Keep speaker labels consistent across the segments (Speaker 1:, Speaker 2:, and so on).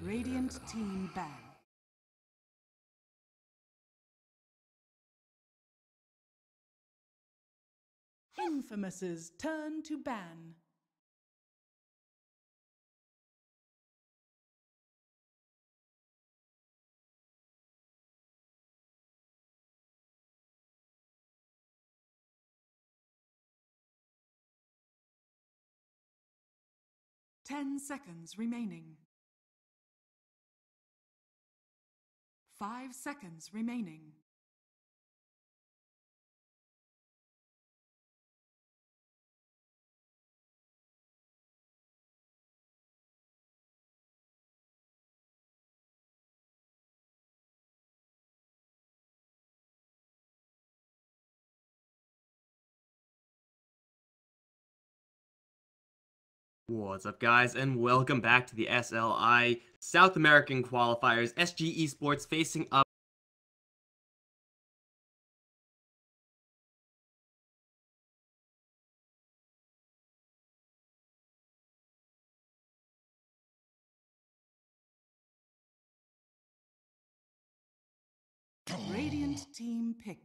Speaker 1: Radiant team ban. Infamous's turn to ban. Ten seconds remaining. 5 seconds remaining.
Speaker 2: What's up, guys, and welcome back to the SLI South American Qualifiers. SG Esports facing up
Speaker 1: Radiant team pick.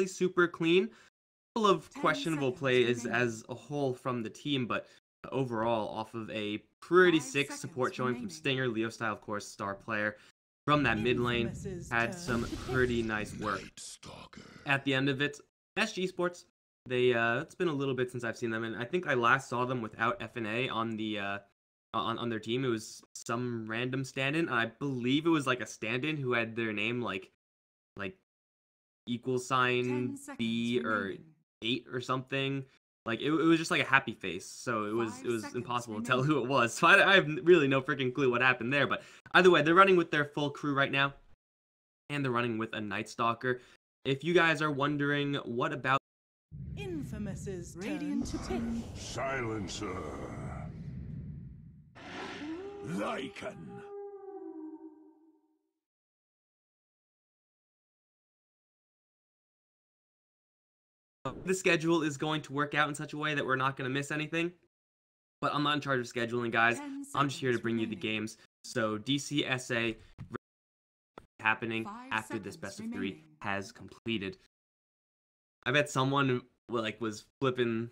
Speaker 2: super clean, full of
Speaker 1: 10
Speaker 2: questionable
Speaker 1: seconds
Speaker 2: plays
Speaker 1: remaining.
Speaker 2: as a whole from the team, but overall off of a pretty
Speaker 1: 5
Speaker 2: sick
Speaker 1: seconds
Speaker 2: support showing from
Speaker 1: remaining.
Speaker 2: Stinger. Leo Style, of course, star player from that mid lane,
Speaker 1: Infamous's
Speaker 2: had
Speaker 1: turn
Speaker 2: some
Speaker 1: to pick.
Speaker 2: pretty nice work. At the end of it, SG Esports, it's been a little bit since I've seen them, and I think I last saw them without FNA on the on their team. It was some random stand-in. I believe it was like a stand-in who had their name like equal
Speaker 1: 10
Speaker 2: sign
Speaker 1: seconds
Speaker 2: B or
Speaker 1: remaining.
Speaker 2: 8 or something. Like it was just like a happy face, so it was
Speaker 1: 5
Speaker 2: impossible
Speaker 1: seconds
Speaker 2: to tell who it was. So I have really no freaking clue what happened there. But either way, they're running with their full crew right now, and they're running with a Night Stalker. If you guys are wondering what about
Speaker 1: Infamous's Radiant to pick.
Speaker 3: Silencer. Lycan.
Speaker 2: the schedule is going to work out in such a way that we're not going to miss anything. But I'm not in charge of scheduling, guys.
Speaker 1: 10
Speaker 2: I'm just here to
Speaker 1: seconds
Speaker 2: bring you the
Speaker 1: remaining.
Speaker 2: games. So DCSA happening
Speaker 1: 5
Speaker 2: after this
Speaker 1: seconds
Speaker 2: best of 3
Speaker 1: remaining.
Speaker 2: has completed. I bet someone was flipping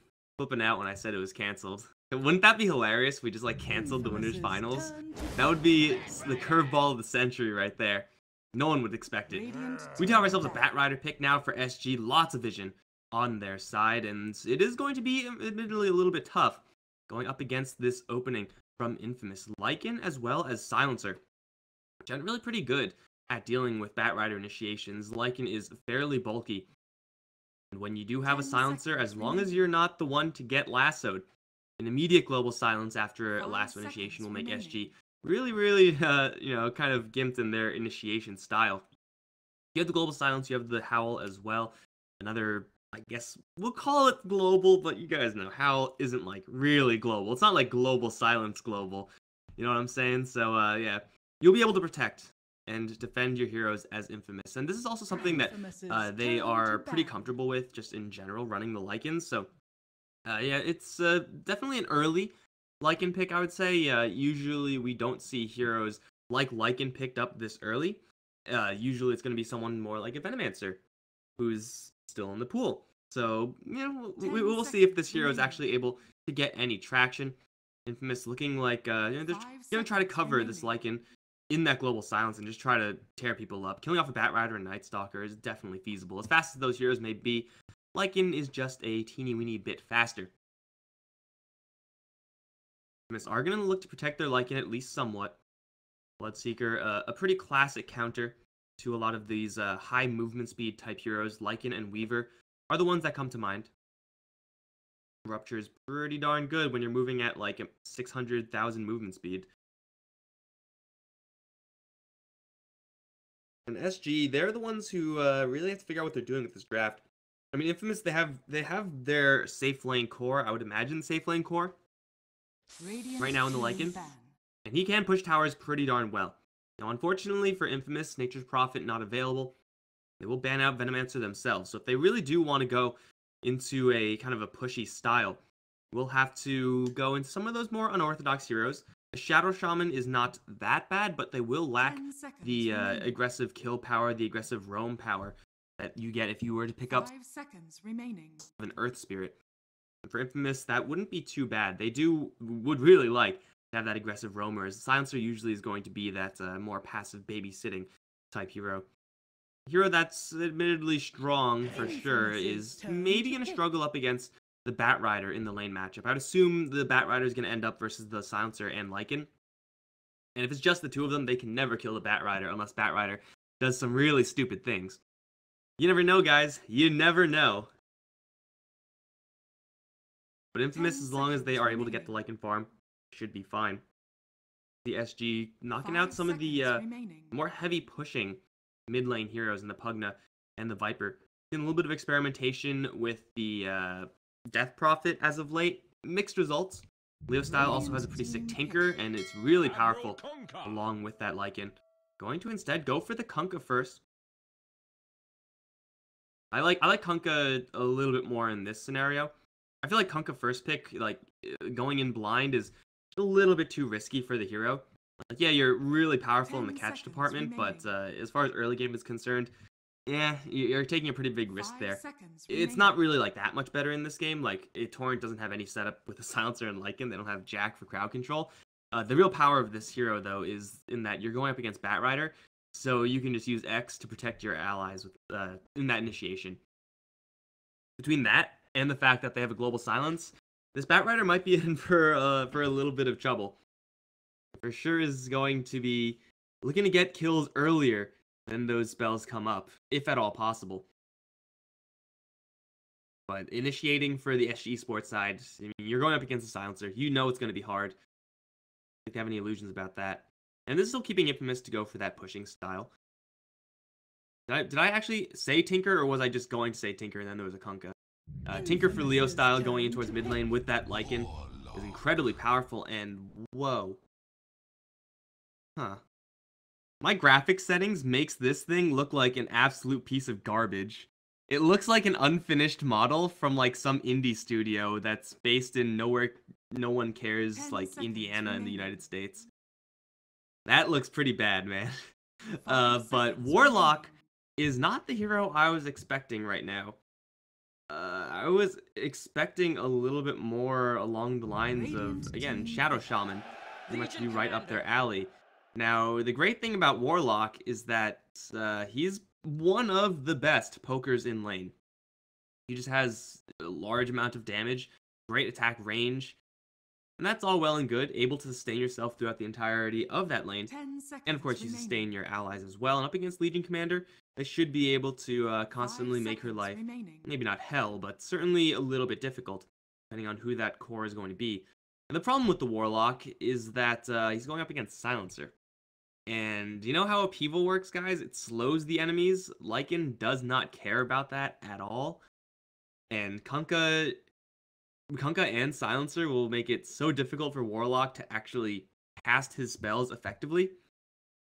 Speaker 2: out when I said it was canceled. Wouldn't that be hilarious if we just canceled the winners
Speaker 1: Infamous's
Speaker 2: finals?
Speaker 1: turn to
Speaker 2: That would be the curveball of the century right there. No one would expect it.
Speaker 1: Radiant
Speaker 2: We do
Speaker 1: team
Speaker 2: have ourselves a
Speaker 1: ban.
Speaker 2: Bat Rider pick now for SG. Lots of vision on their side, and it is going to be admittedly a little bit tough going up against this opening from Infamous. Lycan as well as Silencer, which are really pretty good at dealing with Bat Rider initiations. Lycan is fairly bulky, and when you do have a
Speaker 1: 10
Speaker 2: Silencer,
Speaker 1: seconds
Speaker 2: as long as
Speaker 1: remaining.
Speaker 2: you're not the one to get lassoed, an immediate global silence after a
Speaker 1: 5
Speaker 2: lasso initiation will make
Speaker 1: seconds
Speaker 2: SG really kind of gimped in their initiation style. You have the global silence, you have the Howl as well. Another, I guess we'll call it global, but you guys know Howl isn't really global. It's not like global silence global. You know what I'm saying? So yeah, you'll be able to protect and defend your heroes as Infamous. And this is also something that
Speaker 1: Infamous's
Speaker 2: they
Speaker 1: turn
Speaker 2: are
Speaker 1: to
Speaker 2: pretty
Speaker 1: ban.
Speaker 2: comfortable with just in general running the Lycans. So yeah, it's definitely an early Lycan pick, I would say. Usually we don't see heroes like Lycan picked up this early. Usually it's going to be someone more like a Venomancer who's still in the pool. So, we'll see if this hero is actually able to get any traction. Infamous looking like they're going to try to cover this Lycan in that global silence and just try to tear people up. Killing off a Bat Rider and Night Stalker is definitely feasible. As fast as those heroes may be, Lycan is just a teeny-weeny bit faster. Infamous are going to look to protect their Lycan at least somewhat. Bloodseeker, a pretty classic counter to a lot of these high movement speed type heroes. Lycan and Weaver are the ones that come to mind. Rupture is pretty darn good when you're moving at 600,000 movement speed. And SG, they're the ones who really have to figure out what they're doing with this draft. I mean, Infamous, they have their safe lane core. I would imagine safe lane core
Speaker 1: Radiant
Speaker 2: right now in the
Speaker 1: team
Speaker 2: Lycan.
Speaker 1: ban.
Speaker 2: And he can push towers pretty darn well. Now, unfortunately for Infamous, Nature's Prophet not available. They will ban out Venomancer themselves. So if they really do want to go into a kind of a pushy style, we'll have to go into some of those more unorthodox heroes. The Shadow Shaman is not that bad, but they will lack the aggressive kill power, the aggressive roam power that you get if you were to pick up
Speaker 1: 5 seconds remaining.
Speaker 2: an Earth Spirit. And for Infamous, that wouldn't be too bad. They would really like to have that aggressive roamer, as Silencer usually is going to be that more passive babysitting type hero. Hero that's admittedly strong for sure is maybe going to struggle up against the Batrider in the lane matchup. I'd assume the Batrider is going to end up versus the Silencer and Lycan. And if it's just the two of them, they can never kill the Batrider unless Batrider does some really stupid things. You never know, guys. You never know. But Infamous, as long as they are able to get the Lycan farm, should be fine. The SG knocking out some of the more heavy pushing mid lane heroes in the Pugna and the Viper. Seen a little bit of experimentation with the Death Prophet as of late. Mixed results. Leo Style also has a pretty sick Tinker, and it's really powerful along with that Lycan. Going to instead go for the Kunkka first. I like Kunkka a little bit more in this scenario. I feel like Kunkka first pick, like going in blind, is a little bit too risky for the hero. Like, yeah, you're really powerful in the catch department, but as far as early game is concerned, yeah, you're taking a pretty big risk there. It's not really like that much better in this game. Like, Torrent doesn't have any setup with a Silencer and Lycan. They don't have Jack for crowd control. The real power of this hero, though, is in that you're going up against Batrider, so you can just use X to protect your allies with in that initiation. Between that and the fact that they have a global silence, this Batrider might be in for a little bit of trouble. For sure is going to be looking to get kills earlier than those spells come up, if at all possible. But initiating for the SG Sports side, I mean, you're going up against a Silencer. You know it's going to be hard. If you have any illusions about that. And this is still keeping Infamous to go for that pushing style. Did I actually say Tinker, or was I just going to say Tinker and then there was a Kunkka? Tinker for Leo style going in towards mid lane with that Lycan is incredibly powerful, and whoa. Huh. My graphics settings makes this thing look like an absolute piece of garbage. It looks like an unfinished model from like some indie studio that's based in nowhere no one cares, like Indiana in the United States. That looks pretty bad, man. But Warlock is not the hero I was expecting right now. I was expecting a little bit more along the lines of, again, Shadow Shaman. Pretty much be right up their alley. Now, the great thing about Warlock is that he's one of the best pokers in lane. He just has a large amount of damage, great attack range, and that's all well and good, able to sustain yourself throughout the entirety of that lane. And of course, you sustain your allies as well. And up against Legion Commander, they should be able to constantly make her life, maybe not hell, but certainly a little bit difficult, depending on who that core is going to be. And the problem with the Warlock is that he's going up against Silencer. And you know how upheaval works, guys? It slows the enemies. Lycan does not care about that at all. And Kunkka and Silencer will make it so difficult for Warlock to actually cast his spells effectively.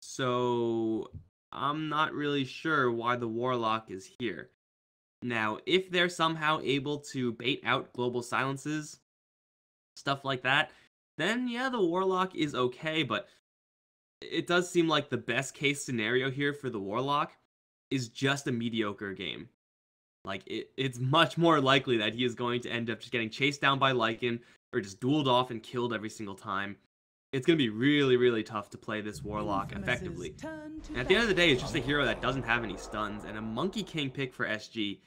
Speaker 2: So I'm not really sure why the Warlock is here. Now, if they're somehow able to bait out global silences, stuff like that, then yeah, the Warlock is okay, but it does seem like the best case scenario here for the Warlock is just a mediocre game. Like, it's much more likely that he is going to end up just getting chased down by Lycan or just dueled off and killed every single time. It's going to be really, really tough to play this Warlock effectively. And at the end of the day, it's just a hero that doesn't have any stuns, and a Monkey King pick for SG.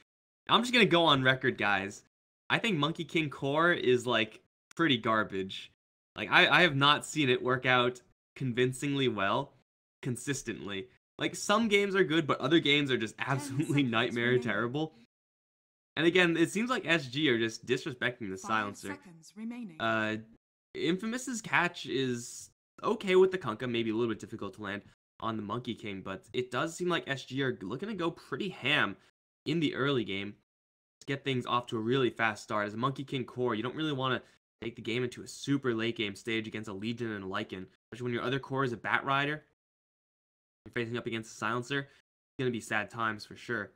Speaker 2: I'm just going to go on record, guys. I think Monkey King core is, like, pretty garbage. Like, I have not seen it work out convincingly well, consistently. Like, some games are good, but other games are just absolutely nightmare terrible. And again, it seems like SG are just disrespecting the Silencer. Infamous's catch is okay with the Kunkka, maybe a little bit difficult to land on the Monkey King, but it does seem like SG are looking to go pretty ham in the early game to get things off to a really fast start. As a Monkey King core, you don't really want to take the game into a super late game stage against a Legion and a Lycan. Especially when your other core is a Bat Rider. You're facing up against a Silencer. It's going to be sad times for sure.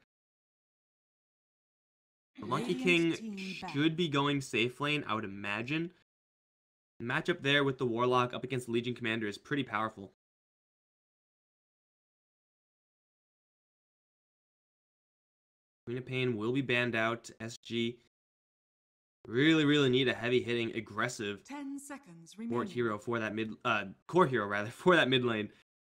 Speaker 2: The Monkey King should be going safe lane, I would imagine. The matchup there with the Warlock up against the Legion Commander is pretty powerful. Queen of Pain will be banned out. SG really need a heavy hitting, aggressive
Speaker 1: 10 seconds
Speaker 2: support
Speaker 1: remaining.
Speaker 2: hero for that core hero rather for that mid lane.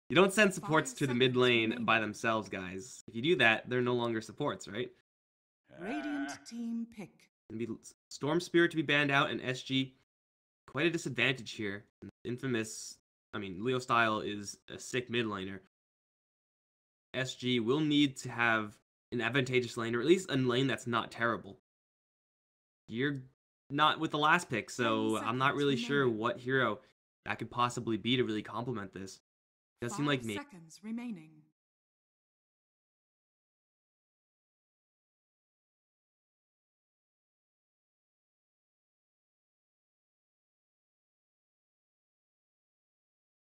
Speaker 2: You don't send supports
Speaker 1: 5
Speaker 2: to the mid lane
Speaker 1: seconds
Speaker 2: by
Speaker 1: remaining.
Speaker 2: themselves, guys. If you do that, they're no longer supports, right?
Speaker 1: Radiant team pick.
Speaker 2: Gonna be Storm Spirit to be banned out, and SG quite a disadvantage here. Infamous, I mean, Leo Style is a sick mid laner. SG will need to have an advantageous lane, or at least a lane that's not terrible. You're not with the last pick, so I'm not really sure what hero that could possibly be to really complement this. It does seem like
Speaker 1: 5
Speaker 2: me.
Speaker 1: seconds remaining.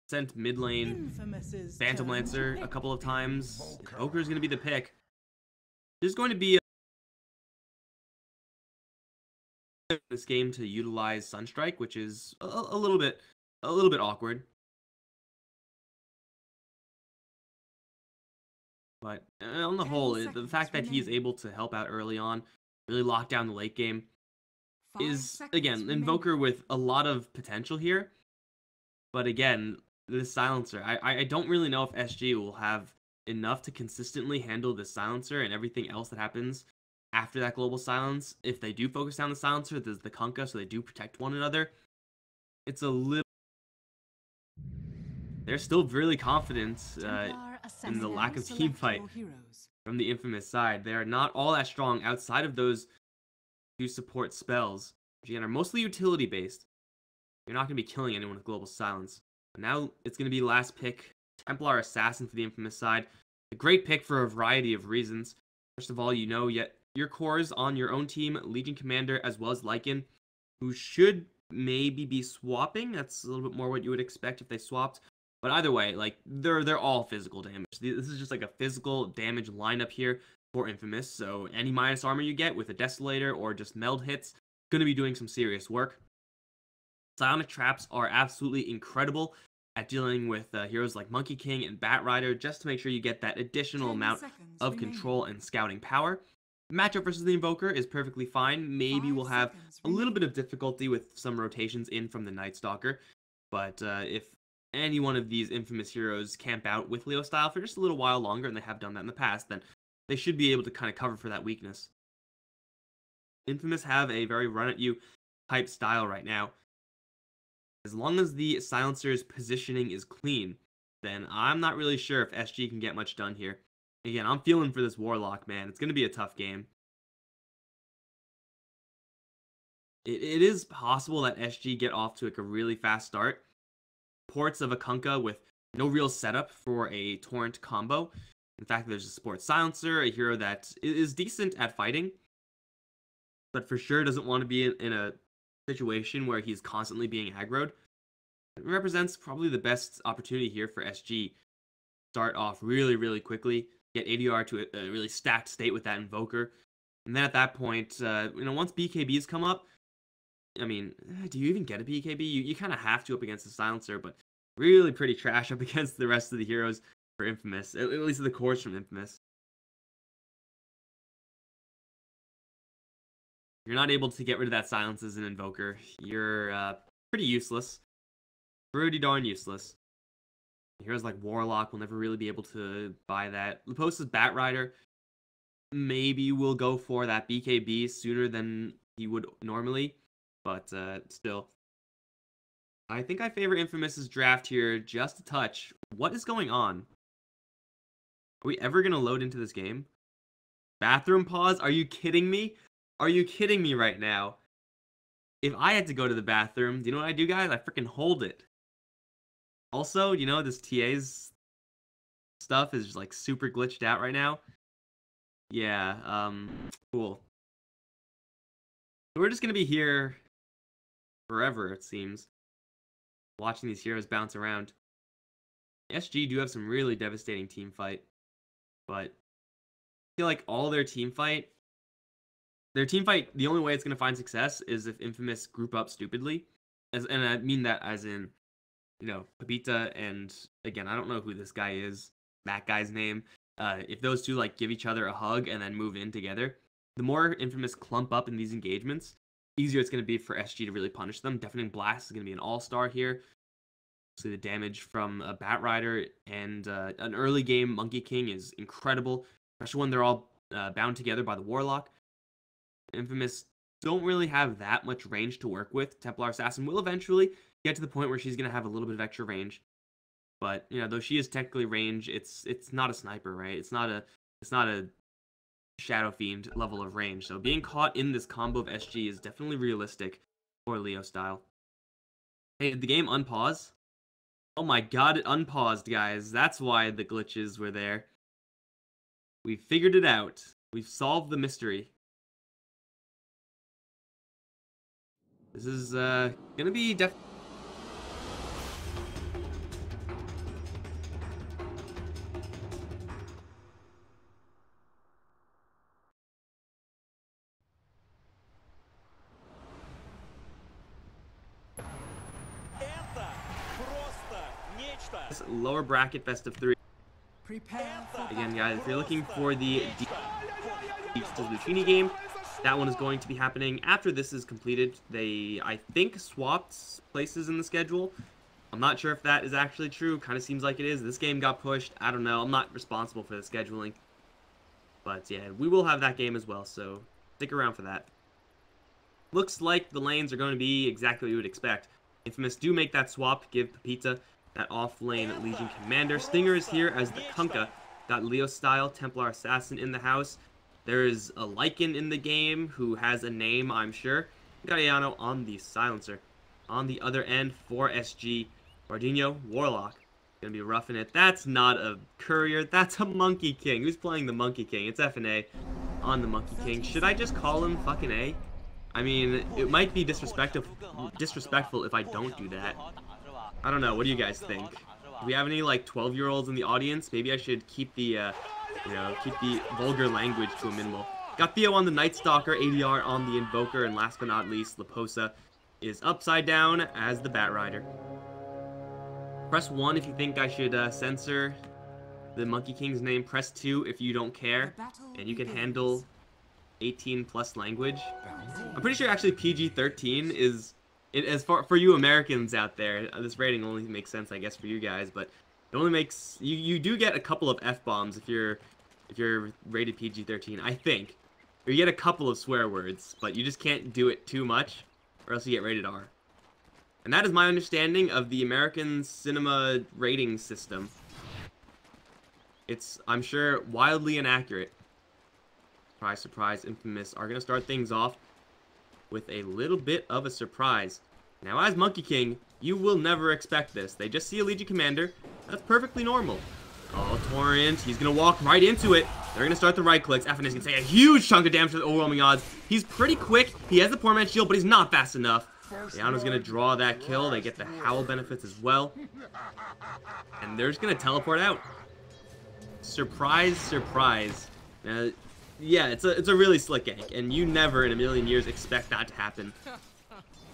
Speaker 2: Sent mid lane
Speaker 1: Infamous's
Speaker 2: Phantom
Speaker 1: turn to
Speaker 2: Lancer a
Speaker 1: pick.
Speaker 2: couple of times. Invoker is going to be the pick. There's going to be this game to utilize Sunstrike, which is a little bit awkward. But on the
Speaker 1: 10
Speaker 2: whole, the
Speaker 1: seconds
Speaker 2: fact that he's
Speaker 1: remaining.
Speaker 2: able to help out early on, really lock down the late game,
Speaker 1: 5
Speaker 2: is
Speaker 1: seconds
Speaker 2: again
Speaker 1: remaining.
Speaker 2: Invoker with a lot of potential here. But again, this Silencer, I don't really know if SG will have enough to consistently handle the Silencer and everything else that happens after that global silence. If they do focus down the Silencer, there's the Kunkka, so they do protect one another. It's a little... They're still really confident in the lack of team fight from the Infamous side. They are not all that strong outside of those two support spells, which again are mostly utility based. You're not going to be killing anyone with Global Silence. But now it's going to be last pick, Templar Assassin for the Infamous side. A great pick for a variety of reasons. First of all, you know your cores on your own team, Legion Commander as well as Lycan, who should maybe be swapping. That's a little bit more what you would expect if they swapped. But either way, like they're all physical damage. This is just like a physical damage lineup here for Infamous. So any minus armor you get with a Desolator or just meld hits, going to be doing some serious work. Psionic Traps are absolutely incredible at dealing with heroes like Monkey King and Bat Rider, just to make sure you get that additional amount of control and scouting power. The matchup versus the Invoker is perfectly fine. Maybe we'll have a little bit of difficulty with some rotations in from the Night Stalker, but if any one of these Infamous heroes camp out with Leo Style for just a little while longer, and they have done that in the past, then they should be able to kind of cover for that weakness. Infamous have a very run-at-you type style right now. As long as the Silencer's positioning is clean, then I'm not really sure if SG can get much done here. Again, I'm feeling for this Warlock, man. It's going to be a tough game. It is possible that SG get off to like a really fast start. Ports of a Kunkka with no real setup for a Torrent combo. In fact, there's a Support Silencer, a hero that is decent at fighting, but for sure doesn't want to be in a situation where he's constantly being aggroed. It represents probably the best opportunity here for SG. Start off really quickly, get ADR to a really stacked state with that Invoker, and then at that point, once BKBs come up, I mean, do you even get a BKB? You kind of have to up against the Silencer, but really pretty trash up against the rest of the heroes for Infamous, at least the cores from Infamous. You're not able to get rid of that silence as an Invoker. You're pretty useless. Pretty darn useless. Heroes like Warlock will never really be able to buy that. Leposa's Bat Rider maybe will go for that BKB sooner than he would normally, but still. I think I favor Infamous's draft here just a touch. What is going on? Are we ever going to load into this game? Bathroom pause? Are you kidding me? Are you kidding me right now? If I had to go to the bathroom, do you know what I do, guys? I freaking hold it. Also, this TA's stuff is just like super glitched out right now. Yeah, cool. We're just gonna be here forever, it seems. Watching these heroes bounce around. SG do have some really devastating team fight, but I feel like all their team fight, the only way it's going to find success is if Infamous group up stupidly. And I mean that as in, you know, Pepita and, again, I don't know who this guy is, that guy's name. If those two, like, give each other a hug and then move in together, the more Infamous clump up in these engagements, easier it's going to be for SG to really punish them. Deafening Blast is going to be an all-star here. So the damage from a Batrider and an early game Monkey King is incredible, especially when they're all bound together by the Warlock. Infamous don't really have that much range to work with. Templar Assassin will eventually get to the point where she's going to have a little bit of extra range. But, you know, though she is technically range, it's not a sniper, right? It's not a Shadow Fiend level of range. So being caught in this combo of SG is definitely realistic for Leo style. Hey, did the game unpause? Oh my god, it unpaused, guys. That's why the glitches were there. We figured it out. We've solved the mystery. This is gonna be lower bracket best of 3.
Speaker 1: Prepare for
Speaker 2: Again, guys, if you're looking for the Deep Lucini game, that one is going to be happening after this is completed. They, I think, swapped places in the schedule. I'm not sure if that is actually true. Kind of seems like it is. This game got pushed. I don't know. I'm not responsible for the scheduling. But yeah, we will have that game as well, so stick around for that. Looks like the lanes are going to be exactly what you would expect. Infamous do make that swap, give Pepita that off-lane Legion Commander. Stinger is here as the Kunkka. Got Leo style Templar Assassin in the house. There is a Lycan in the game who has a name, I'm sure. Got Ayano on the Silencer. On the other end for SG, Bardino Warlock. Gonna be roughing it. That's not a Courier, that's a Monkey King. Who's playing the Monkey King? It's FNA on the Monkey King. Should I just call him fucking A? I mean, it might be disrespectful if I don't do that. I don't know. What do you guys think? Do we have any, like, 12-year-olds in the audience? Maybe I should keep the, keep the vulgar language to a minimal. Got Theo on the Night Stalker, ADR on the Invoker, and last but not least, Leposa is upside down as the Batrider. Press 1 if you think I should censor the Monkey King's name. Press 2 if you don't care, and you can handle 18+ language. I'm pretty sure actually PG-13 is... as far for you Americans out there, this rating only makes sense, I guess, for you guys, but it only makes you do get a couple of F-bombs if you're rated PG-13, I think. Or you get a couple of swear words, but you just can't do it too much, or else you get rated R. And that is my understanding of the American cinema rating system. It's, I'm sure, wildly inaccurate. Surprise, surprise, Infamous are going to start things off with a little bit of a surprise. Now, as Monkey King, you will never expect this. They just see a Legion Commander. That's perfectly normal. Oh, Torrent. He's going to walk right into it. They're going to start the right clicks. FNS is going to take a huge chunk of damage to the overwhelming odds. He's pretty quick. He has the poor man's shield, but he's not fast enough. Yano's going to draw that kill. They get the Howl benefits as well. And they're just going to teleport out. Surprise, surprise. Yeah, it's a really slick gank, and you never in a million years expect that to happen.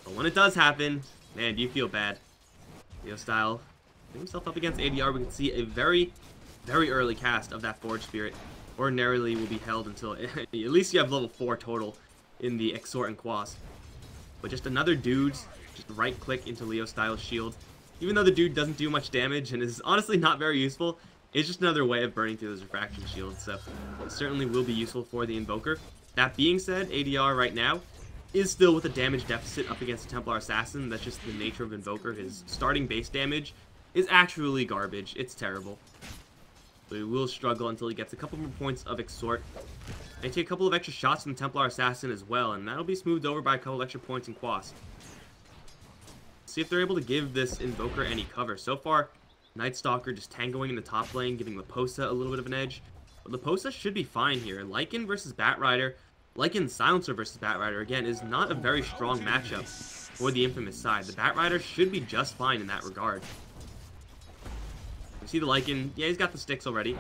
Speaker 2: But when it does happen, man, do you feel bad. Leo style, putting himself up against ADR, we can see a very, very early cast of that Forge Spirit. Ordinarily will be held until, at least you have level 4 total in the Exhort and Quas. But just another dude, just right click into Leo style shield. Even though the dude doesn't do much damage and is honestly not very useful, it's just another way of burning through those refraction shields, so it certainly will be useful for the Invoker. That being said, ADR right now is still with a damage deficit up against a Templar Assassin. That's just the nature of Invoker. His starting base damage is actually garbage. It's terrible. So he will struggle until he gets a couple more points of Exhort. They take a couple of extra shots from the Templar Assassin as well, and that'll be smoothed over by a couple extra points in Quas. See if they're able to give this Invoker any cover. So far, Night Stalker just tangoing in the top lane, giving Leposa a little bit of an edge. But Leposa should be fine here. Lycan versus Batrider, Lycan Silencer versus Batrider, again, is not a very strong matchup. for the infamous side. The Batrider should be just fine in that regard. You see the Lycan, yeah, he's got the sticks already,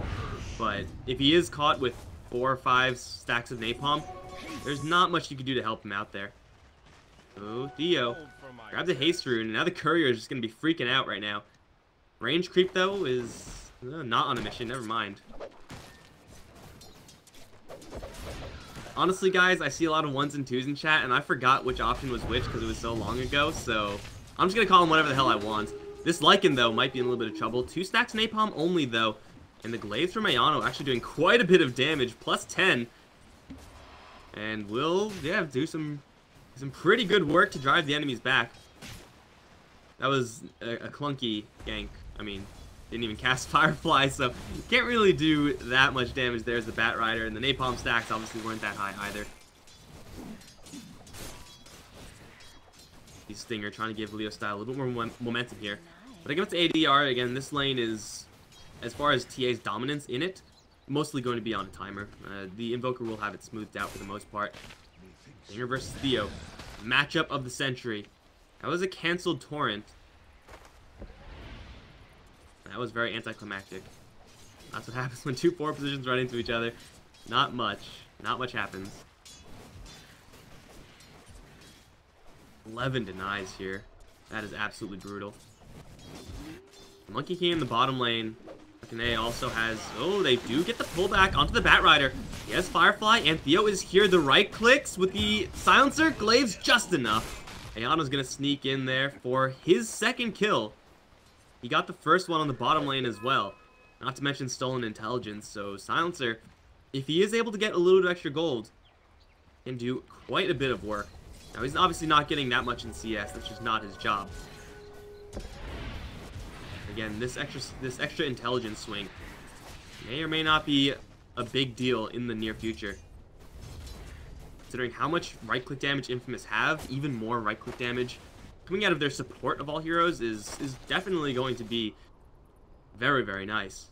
Speaker 2: but if he is caught with 4 or 5 stacks of napalm, there's not much you can do to help him out there. Oh, Theo grabs a haste rune, and now the courier is just going to be freaking out right now. Range creep, though, is not on a mission. Never mind. Honestly, guys, I see a lot of 1s and 2s in chat, and I forgot which option was which because it was so long ago, so I'm just going to call him whatever the hell I want. This Lycan, though, might be in a little bit of trouble. 2 stacks napalm only, though, and the glaives from Ayano actually doing quite a bit of damage, plus 10. And will, yeah, do some pretty good work to drive the enemies back. That was a clunky gank. I mean, didn't even cast Firefly, so can't really do that much damage. There's the Batrider, and the napalm stacks obviously weren't that high either. Stinger trying to give Leo Style a little bit more momentum here. But against ADR, again, this lane is, as far as TA's dominance in it, mostly going to be on a timer. The Invoker will have it smoothed out for the most part. Stinger versus Theo. Matchup of the century. That was a canceled torrent. That was very anticlimactic. That's what happens when 2 forward positions run into each other. Not much. Not much happens. 11 denies here. That is absolutely brutal. Monkey King in the bottom lane. Akane also has... Oh, they do get the pullback onto the Batrider. He has Firefly, and Theo is here. The right clicks with the silencer. Glaives just enough. Ayano's going to sneak in there for his second kill. He got the first one on the bottom lane as well. Not to mention stolen intelligence. So silencer, if he is able to get a little bit of extra gold, can do quite a bit of work. Now, he's obviously not getting that much in CS. That's just not his job. Again, this extra intelligence swing may or may not be a big deal in the near future. Considering how much right-click damage Infamous have, even more right-click damage coming out of their support of all heroes is definitely going to be very, very nice.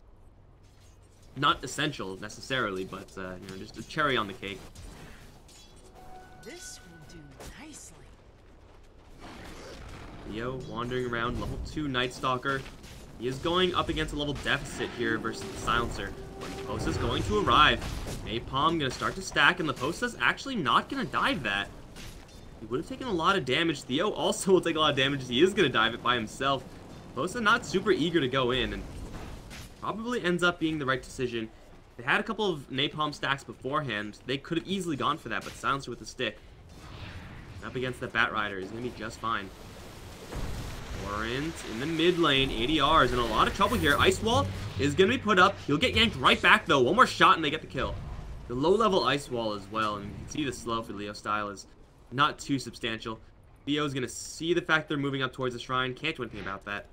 Speaker 2: Not essential, necessarily, but, you know, just a cherry on the cake.
Speaker 1: This will do nicely.
Speaker 2: Theo wandering around, level 2 Night Stalker. He is going up against a level deficit here versus the Silencer. Posta's going to arrive. Napalm gonna start to stack, and Posta's actually not gonna dive that. He would have taken a lot of damage. Theo also will take a lot of damage. He is gonna dive it by himself. Posta not super eager to go in, and probably ends up being the right decision. They had a couple of napalm stacks beforehand. They could have easily gone for that, but Silencer with the stick. Up against the Batrider, he's gonna be just fine. Torrent in the mid lane. ADR is in a lot of trouble here. Ice Wall is going to be put up. He'll get yanked right back, though. One more shot, and they get the kill. The low-level Ice Wall as well, and you can see the slow for Leo Style is not too substantial. Theo's going to see the fact they're moving up towards the shrine. Can't do anything about that.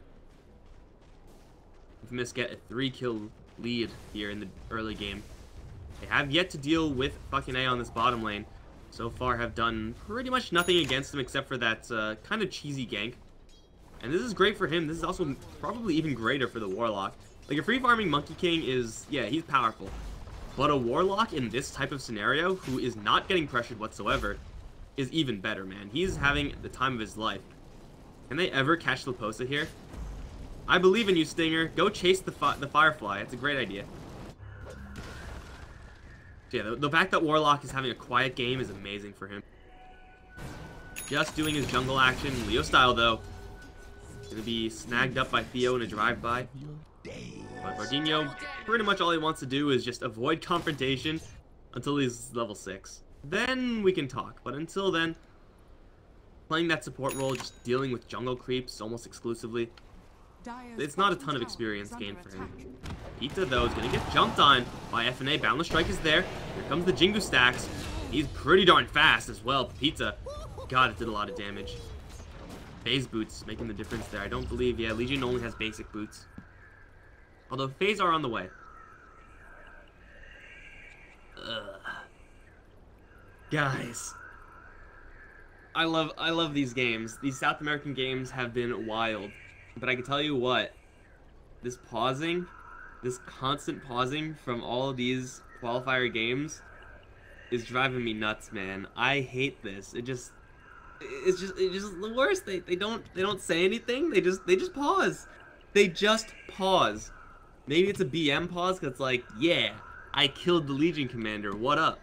Speaker 2: Infamous get a 3-kill lead here in the early game. They have yet to deal with fucking A on this bottom lane. So far have done pretty much nothing against him except for that kind of cheesy gank. And this is great for him. This is also probably even greater for the Warlock. Like, a free farming Monkey King is, yeah, he's powerful. But a Warlock in this type of scenario, who is not getting pressured whatsoever, is even better, man. He's having the time of his life. Can they ever catch Posta here? I believe in you, Stinger. Go chase the Firefly. It's a great idea. So yeah, the fact that Warlock is having a quiet game is amazing for him. Just doing his jungle action. Leo Style, though. Gonna be snagged up by Theo in a drive-by. But Bardinho, pretty much all he wants to do is just avoid confrontation until he's level 6. Then we can talk, but until then, playing that support role, just dealing with jungle creeps almost exclusively, it's not a ton of experience gained for him. Pita, though, is gonna get jumped on by FNA. Boundless Strike is there. Here comes the Jingu stacks. He's pretty darn fast as well. Pita, God, it did a lot of damage. Phase boots making the difference there. I don't believe, yeah, Legion only has basic boots. Although phase are on the way. Ugh. Guys, I love these games. These South American games have been wild. But I can tell you what, this pausing, this constant pausing from all of these qualifier games is driving me nuts, man. I hate this. it's just the worst. They don't say anything. They just pause. They just pause. Maybe it's a BM pause because it's like, yeah, I killed the Legion Commander. What up?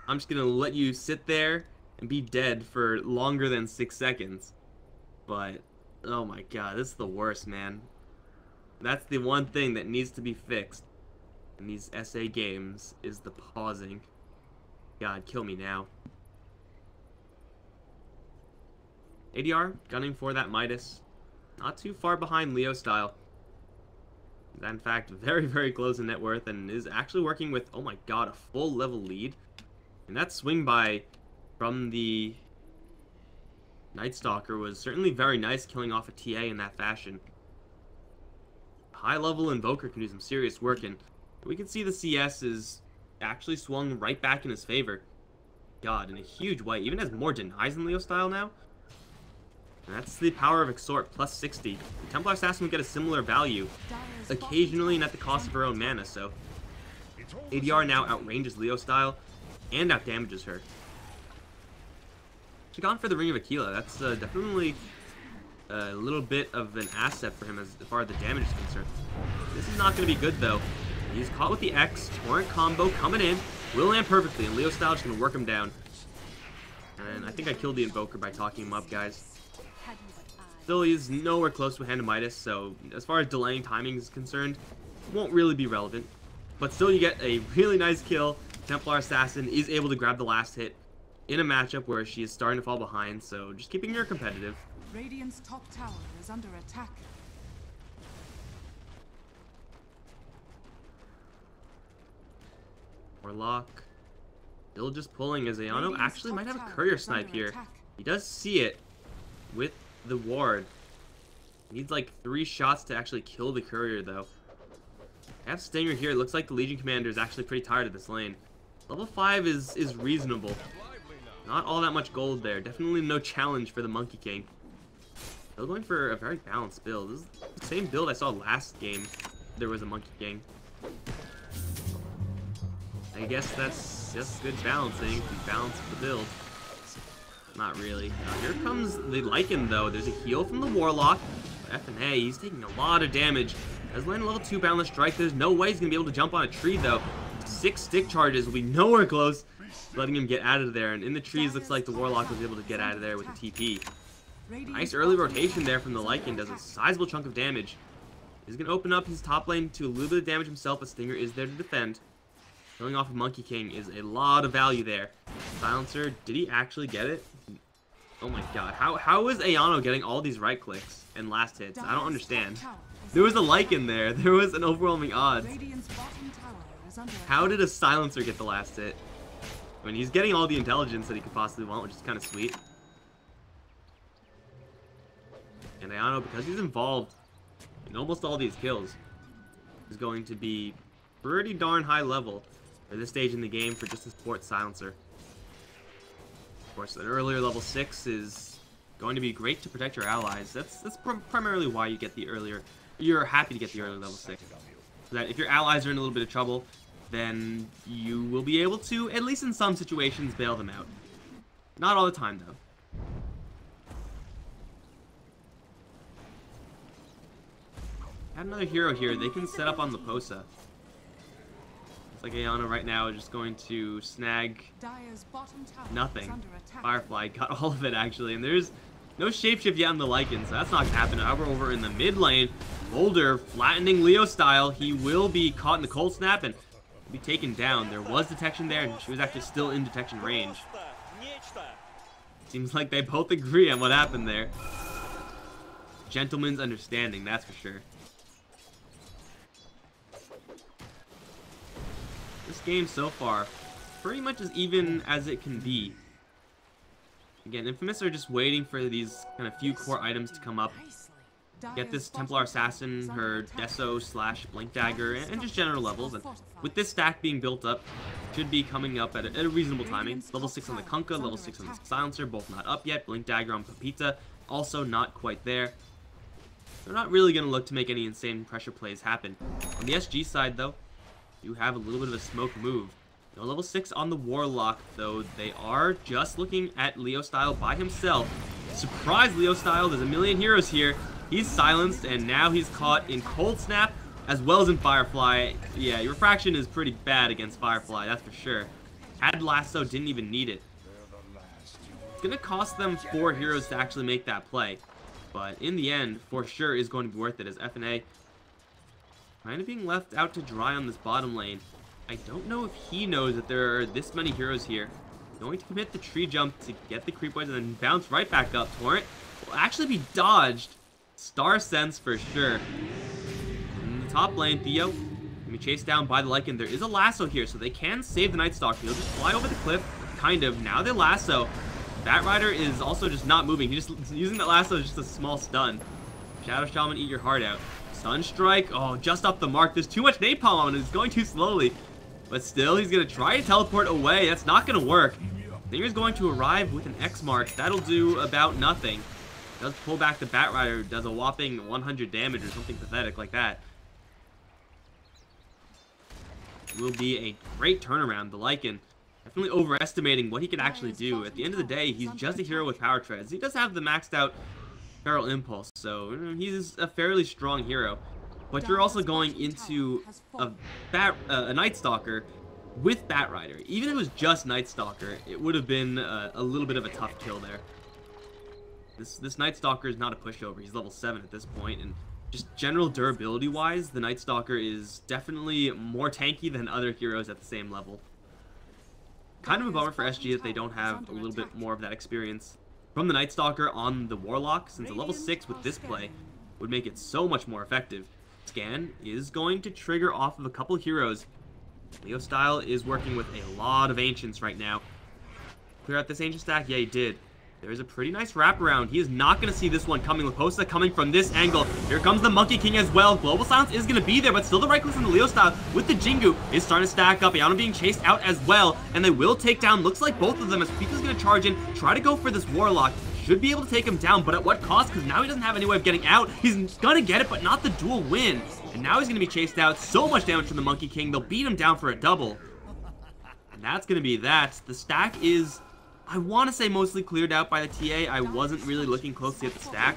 Speaker 2: I'm just gonna let you sit there and be dead for longer than 6 seconds. But oh my god, this is the worst, man. That's the one thing that needs to be fixed in these SA games is the pausing. God, kill me now. ADR gunning for that Midas. Not too far behind Leo style. In fact, very, very close in net worth and is actually working with, oh my god, a full level lead. And that swing by from the Night Stalker was certainly very nice, killing off a TA in that fashion. High level Invoker can do some serious work, and we can see the CS is actually swung right back in his favor. God, in a huge way. Even has more denies than Leo style now. And that's the power of Exhort, plus 60. The Templar Assassin would get a similar value, occasionally and at the cost of her own mana, so ADR now outranges Leo style and outdamages her. She's gone for the Ring of Aquila. That's definitely a little bit of an asset for him as far as the damage is concerned. This is not going to be good, though. He's caught with the X, torrent combo coming in, will land perfectly, and Leo style is going to work him down. And I think I killed the Invoker by talking him up, guys. Still, he's nowhere close to a hand of Midas, so as far as delaying timing is concerned, won't really be relevant. But still, you get a really nice kill. Templar Assassin is able to grab the last hit in a matchup where she is starting to fall behind, so just keeping her competitive.
Speaker 1: Radiant's top tower is under attack.
Speaker 2: Warlock still just pulling as Ayano actually might have a courier snipe here. He does see it with the ward. Needs like 3 shots to actually kill the courier though. I have Stinger here. It looks like the Legion Commander is actually pretty tired of this lane. Level 5 is reasonable. Not all that much gold there. Definitely no challenge for the Monkey King. Still going for a very balanced build. This is the same build I saw last game. There was a Monkey King. I guess that's just good balancing. You balance the build. Not really. Now here comes the Lycan though. There's a heal from the Warlock. FNA, he's taking a lot of damage. As landing level 2 Boundless Strike, there's no way he's gonna be able to jump on a tree though. 6 stick charges will be nowhere close to letting him get out of there. And in the trees, looks like the Warlock was able to get out of there with a TP. Nice early rotation there from the Lycan. Does a sizable chunk of damage. He's gonna open up his top lane to a little bit of damage himself, but Stinger is there to defend. Killing off a Monkey King is a lot of value there. Silencer, did he actually get it? Oh my god, how is Ayano getting all these right clicks and last hits? I don't understand. There was a Lycan there. There was an overwhelming odds. How did a Silencer get the last hit? I mean, he's getting all the intelligence that he could possibly want, which is kind of sweet. And Ayano, because he's involved in almost all these kills, is going to be pretty darn high level at this stage in the game for just a support Silencer. Of course, an earlier level 6 is going to be great to protect your allies. That's primarily why you get the earlier. You're happy to get the earlier level 6. So that if your allies are in a little bit of trouble, then you will be able to, at least in some situations, bail them out. Not all the time, though. Have another hero here. They can set up on Leposa. Looks like Ayano right now is just going to snag nothing. Firefly got all of it, actually. And there's no shapeshift yet on the Lycan, so that's not going to happen. However, over in the mid lane, Boulder flattening Leo style. He will be caught in the cold snap and be taken down. There was detection there, and she was actually still in detection range. Seems like they both agree on what happened there. Gentleman's understanding, that's for sure. This game so far, pretty much as even as it can be. Again, Infamous are just waiting for these kind of few core items to come up. Get this Templar Assassin, her Deso / Blink Dagger, and just general levels. And with this stack being built up, should be coming up at a reasonable timing. Level 6 on the Kunkka, level 6 on the Silencer, both not up yet. Blink Dagger on Pepita, also not quite there. They're not really going to look to make any insane pressure plays happen. On the SG side, though, you have a little bit of a smoke move. No level 6 on the Warlock, though they are just looking at Leo Style by himself. Surprise, Leo Style, there's a million heroes here. He's silenced, and now he's caught in Cold Snap, as well as in Firefly. Yeah, your refraction is pretty bad against Firefly, that's for sure. Had Lasso, didn't even need it. It's going to cost them 4 heroes to actually make that play. But in the end, for sure, is going to be worth it, as FNA kind of being left out to dry on this bottom lane. I don't know if he knows that there are this many heroes here. Going to commit the tree jump to get the creep waves and then bounce right back up. Torrent will actually be dodged. Star Sense for sure. In the top lane, Theo will be chased down by the Lycan. There is a lasso here, so they can save the Night Stalker. He'll just fly over the cliff, kind of. Now they lasso. Bat Rider is also just not moving. He's just using that lasso as just a small stun. Shadow Shaman, eat your heart out. Sunstrike, oh, just off the mark. There's too much napalm on it. It's going too slowly. But still, he's going to try to teleport away. That's not going to work. Thinger's going to arrive with an X mark. That'll do about nothing. Does pull back the Bat Rider. Does a whopping 100 damage or something pathetic like that. Will be a great turnaround. The Lycan definitely overestimating what he could actually do. At the end of the day, he's just a hero with power treads. He does have the maxed out Feral Impulse, so he's a fairly strong hero. But you're also going into a Night Stalker with Bat Rider. Even if it was just Night Stalker, it would have been a little bit of a tough kill there. This Night Stalker is not a pushover. He's level 7 at this point, and just general durability-wise, the Night Stalker is definitely more tanky than other heroes at the same level. Kind of a bummer for SG that they don't have a little bit more of that experience from the Night Stalker on the Warlock, since a level 6 with this play would make it so much more effective. Scan is going to trigger off of a couple heroes. Leo Style is working with a lot of Ancients right now. Clear out this Ancient stack? Yeah, he did. There's a pretty nice wraparound. He is not going to see this one coming. Laposta coming from this angle. Here comes the Monkey King as well. Global Silence is going to be there, but still the right click from the Leo Style with the Jingu is starting to stack up. Ayano being chased out as well, and they will take down, looks like both of them, as Pika's going to charge in, try to go for this Warlock. Should be able to take him down, but at what cost? Because now he doesn't have any way of getting out. He's going to get it, but not the dual win. And now he's going to be chased out. So much damage from the Monkey King. They'll beat him down for a double. And that's going to be that. The stack is, I want to say, mostly cleared out by the TA. I wasn't really looking closely at the stack.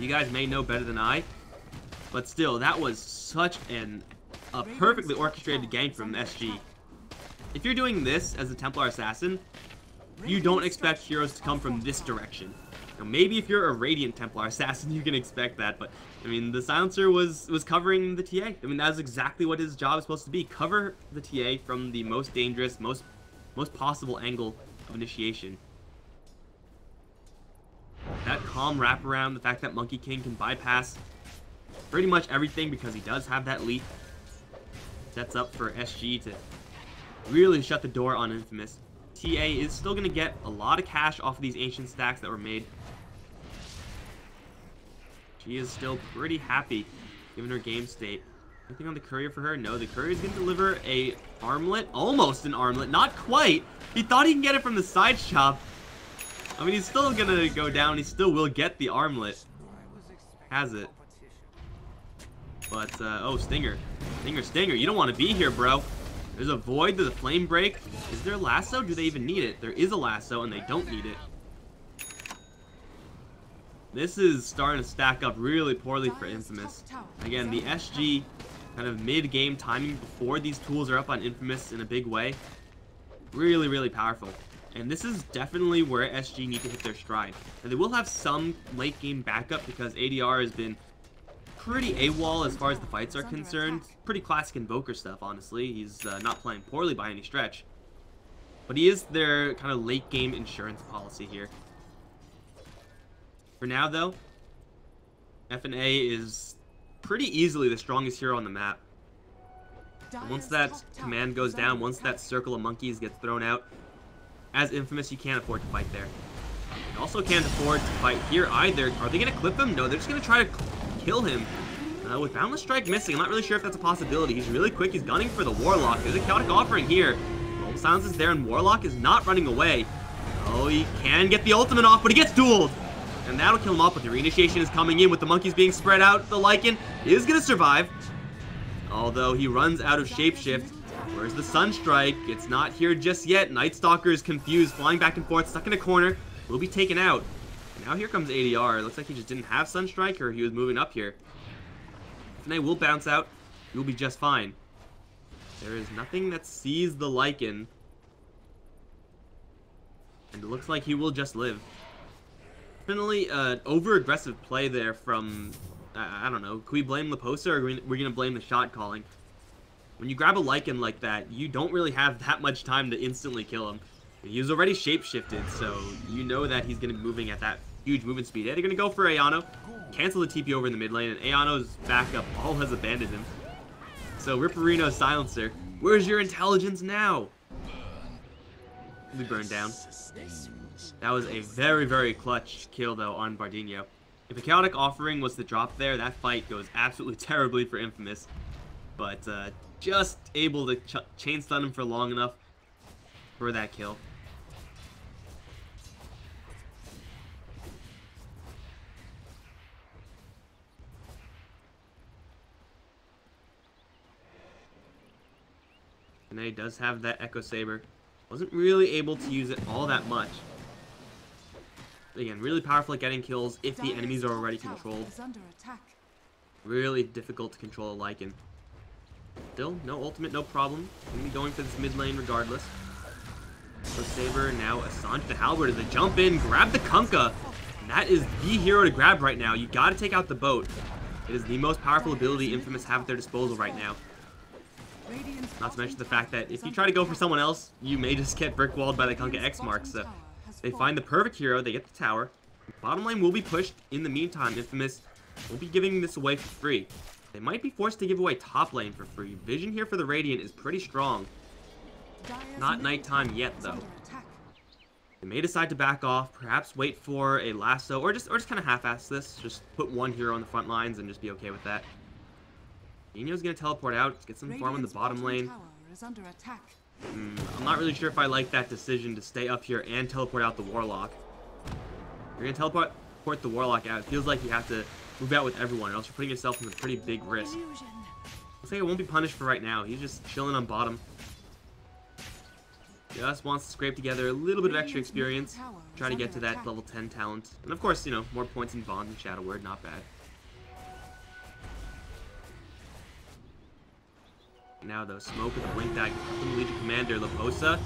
Speaker 2: You guys may know better than I. But still, that was such a perfectly orchestrated gank from SG. If you're doing this as a Templar Assassin, you don't expect heroes to come from this direction. Now, maybe if you're a Radiant Templar Assassin, you can expect that, but, I mean, the Silencer was covering the TA. I mean, that's exactly what his job is supposed to be. Cover the TA from the most dangerous, most possible angle of initiation. That calm wraparound, the fact that Monkey King can bypass pretty much everything because he does have that leap, sets up for SG to really shut the door on Infamous. TA is still going to get a lot of cash off of these Ancient stacks that were made. She is still pretty happy given her game state. Anything on the courier for her? No, the courier is going to deliver a armlet. Almost an armlet. Not quite. He thought he can get it from the side shop. I mean, he's still going to go down. He still will get the armlet. Has it. But, oh, Stinger. Stinger. You don't want to be here, bro. There's a void, there's a flame break. Is there a lasso? Do they even need it? There is a lasso, and they don't need it. This is starting to stack up really poorly for Infamous. Again, the SG kind of mid-game timing before these tools are up on Infamous in a big way. Really, really powerful. And this is definitely where SG need to hit their stride. And they will have some late-game backup because ADR has been pretty AWOL as far as the fights are concerned. Pretty classic Invoker stuff, honestly. He's not playing poorly by any stretch. But he is their kind of late-game insurance policy here. For now, though, FNA is pretty easily the strongest hero on the map. And once that command goes down, once that circle of monkeys gets thrown out, as Infamous, you can't afford to fight there. You also can't afford to fight here either. Are they going to clip him? No, they're just going to try to kill him. With Boundless Strike missing, I'm not really sure if that's a possibility. He's really quick. He's gunning for the Warlock. There's a Chaotic Offering here. Global Silence is there, and Warlock is not running away. Oh, he can get the ultimate off, but he gets dueled. And that'll kill him off, but the reinitiation is coming in with the monkeys being spread out. The Lycan is going to survive. Although he runs out of Shapeshift. Where's the Sunstrike? It's not here just yet. Night Stalker is confused, flying back and forth, stuck in a corner. Will be taken out. Now here comes ADR. It looks like he just didn't have Sunstrike, or he was moving up here. Finay will bounce out. He will be just fine. There is nothing that sees the Lycan. And it looks like he will just live. Definitely over-aggressive play there from, I don't know, can we blame Leposa, or are we going to blame the shot calling? When you grab a Lycan like that, you don't really have that much time to instantly kill him. He was already shapeshifted, so you know that he's going to be moving at that huge movement speed. They're going to go for Ayano, cancel the TP over in the mid lane, and Ayano's backup all has abandoned him. So Ripperino's silencer. Where's your intelligence now? We burned down. That was a very, very clutch kill, though, on Bardinho. If a Chaotic Offering was to drop there, that fight goes absolutely terribly for Infamous. But just able to chain stun him for long enough for that kill. Finay does have that Echo Saber. Wasn't really able to use it all that much. Again, really powerful at getting kills if the enemies are already controlled. Really difficult to control a Lycan. Still, no ultimate, no problem. Gonna be going for this mid lane regardless. So Saber, now Assange to Halberd as they jump in, grab the Kunkka. And that is the hero to grab right now. You gotta take out the boat. It is the most powerful ability Infamous have at their disposal right now. Not to mention the fact that if you try to go for someone else, you may just get brickwalled by the Kunkka X mark. So they find the perfect hero, they get the tower. Bottom lane will be pushed. In the meantime, Infamous will be giving this away for free. They might be forced to give away top lane for free. Vision here for the Radiant is pretty strong. Not nighttime yet, though. They may decide to back off, perhaps wait for a lasso, or just kind of half-ass this. Just put one hero on the front lines and just be okay with that. Nino's gonna teleport out, get some farm on the bottom lane. I'm not really sure if I like that decision to stay up here and teleport out the Warlock. You're gonna teleport the Warlock out. It feels like you have to move out with everyone, or else you're putting yourself in a pretty big risk. Looks like it won't be punished for right now. He's just chilling on bottom. Just wants to scrape together a little bit of extra experience, try to get to that level 10 talent. And of course, you know, more points in Bond and Shadow Word, not bad. Now though, Smoke with a blink dagger from the Legion Commander, Leposa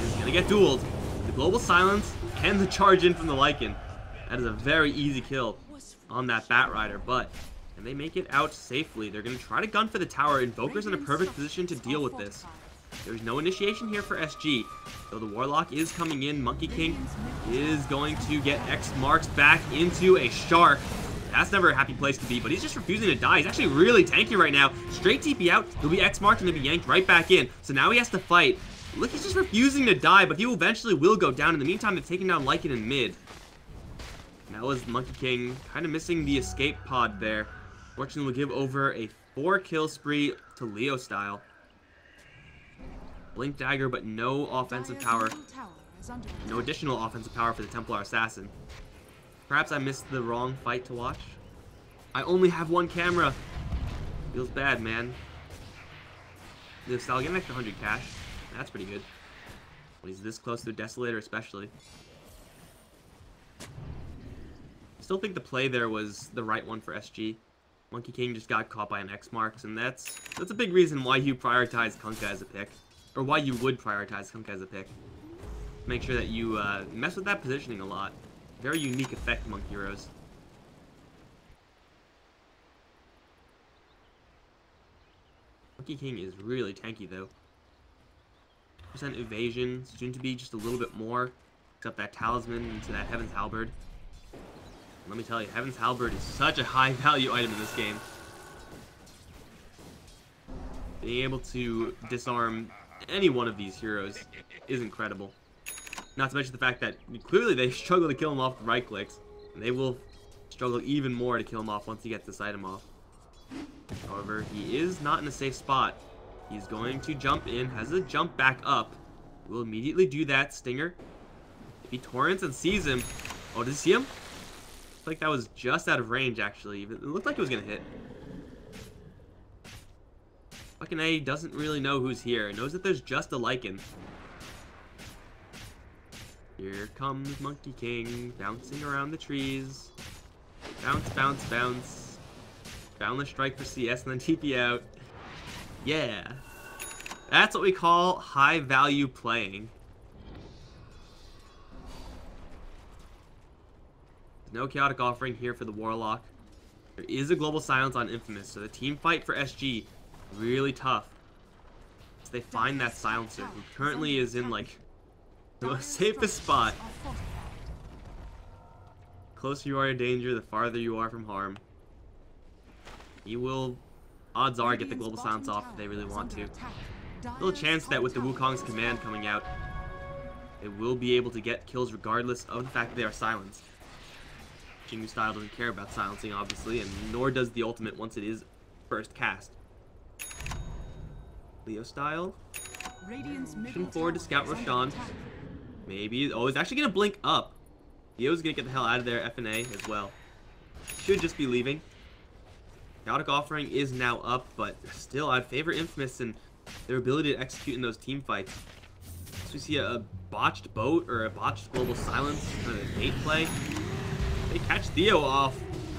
Speaker 2: is gonna get dueled. The Global Silence and the charge in from the Lycan. That is a very easy kill on that Batrider, but and they make it out safely. They're gonna try to gun for the tower. Invoker's in a perfect position to deal with this. There's no initiation here for SG, though the Warlock is coming in. Monkey King is going to get X marks back into a Shark. That's never a happy place to be, but he's just refusing to die. He's actually really tanky right now. Straight TP out, he'll be X-marked and he'll be yanked right back in. So now he has to fight. Look, he's just refusing to die, but he eventually will go down. In the meantime, they're taking down Lycan in mid. And that was Monkey King kind of missing the escape pod there. Fortunately, we'll give over a 4-kill spree to Leo style. Blink Dagger, but no offensive power. No additional offensive power for the Templar Assassin. Perhaps I missed the wrong fight to watch. I only have one camera. Feels bad, man. This, I'll get an extra 100 cash. That's pretty good. When he's this close to the Desolator, especially. I still think the play there was the right one for SG. Monkey King just got caught by an X marks, and that's a big reason why you prioritize Kunkka as a pick, or why you would prioritize Kunkka as a pick. Make sure that you mess with that positioning a lot. Very unique effect among heroes. Monkey King is really tanky though. % evasion, soon to be just a little bit more. Except that talisman into that Heaven's Halberd. Let me tell you, Heaven's Halberd is such a high value item in this game. Being able to disarm any one of these heroes is incredible. Not to mention the fact that clearly they struggle to kill him off with right clicks. And they will struggle even more to kill him off once he gets this item off. However, he is not in a safe spot. He's going to jump in, has a jump back up. Will immediately do that. Stinger. If he torrents and sees him. Oh, does he see him? Looks like that was just out of range, actually. It looked like it was going to hit. Fucking A doesn't really know who's here. It knows that there's just a Lycan. Here comes Monkey King, bouncing around the trees. Bounce, bounce, bounce. Boundless strike for CS and then TP out. Yeah. That's what we call high value playing. No chaotic offering here for the Warlock. There is a global silence on Infamous, so the team fight for SG really tough. So they find that silencer, who currently is in like the most safest spot. The closer you are to danger, the farther you are from harm. He will, odds are, get the global silence off if they really want to. Still a chance that with the Wukong's command coming out, they will be able to get kills regardless of the fact that they are silenced. Jingu style doesn't care about silencing, obviously, and nor does the ultimate once it is first cast. Leo style. Pushing forward to scout Roshan. Maybe. Oh, it's actually going to blink up. Leo's going to get the hell out of there, FNA as well. Should just be leaving. Chaotic offering is now up, but still, I'd favor Infamous and their ability to execute in those team fights. So we see a botched boat or a botched global silence kind of gate play. They catch Theo off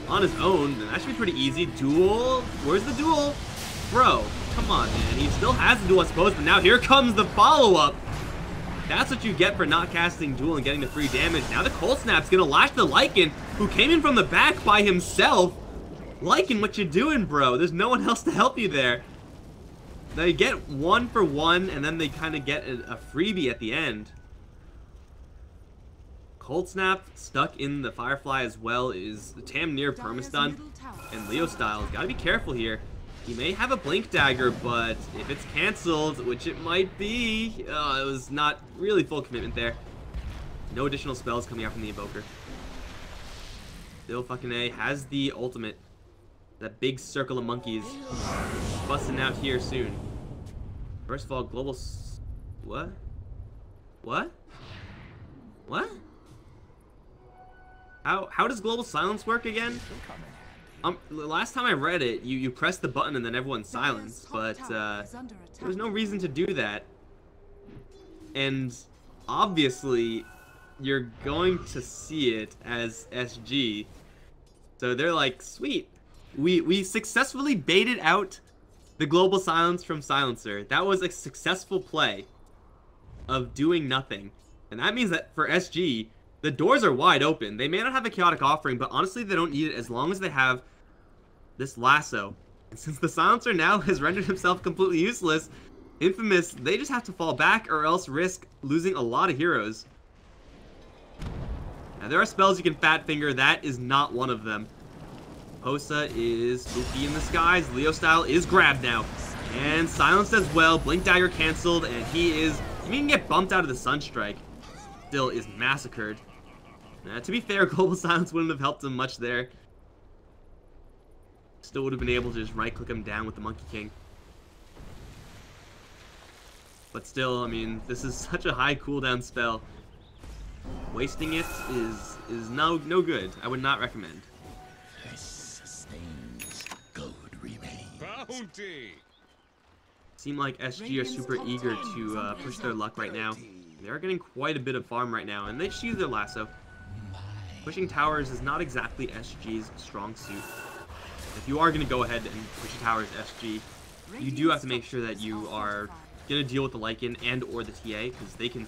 Speaker 2: on his own, and that should be pretty easy. Duel? Where's the duel? Bro, come on, man. He still has the duel, I suppose, but now here comes the follow-up. That's what you get for not casting duel and getting the free damage. Now the Cold Snap's gonna lash the Lycan, who came in from the back by himself. Lycan, what you doing, bro? There's no one else to help you there. They get 1 for 1, and then they kind of get a freebie at the end. Cold Snap stuck in the Firefly as well is damn near permastun, and Leo style. Gotta be careful here. He may have a Blink Dagger, but if it's cancelled, which it might be, it was not really full commitment there. No additional spells coming out from the Invoker. Still fucking A has the ultimate. That big circle of monkeys busting out here soon. First of all, global... What? What? What? How does global silence work again? Last time I read it, you press the button and then everyone's silenced, but there's no reason to do that. And obviously, you're going to see it as SG. So they're like, sweet. We successfully baited out the global silence from Silencer. That was a successful play of doing nothing. And that means that for SG, the doors are wide open. They may not have a chaotic offering, but honestly, they don't need it as long as they have this lasso. And since the Silencer now has rendered himself completely useless, Infamous, they just have to fall back or else risk losing a lot of heroes. Now, there are spells you can fat finger. That is not one of them. Posa is spooky in the skies. Leo style is grabbed now. And silenced as well. Blink Dagger canceled, and he is... You can get bumped out of the Sunstrike. Still is massacred. To be fair, global silence wouldn't have helped him much there. Still would have been able to just right-click him down with the Monkey King. But still, I mean, this is such a high cooldown spell. Wasting it is no good. I would not recommend.
Speaker 3: Bounty.
Speaker 2: Seem like SG are super eager to push their luck right now. They are getting quite a bit of farm right now, and they just use their lasso. Pushing towers is not exactly SG's strong suit. If you are going to go ahead and push towers SG, you do have to make sure that you are going to deal with the Lycan and or the TA, because they can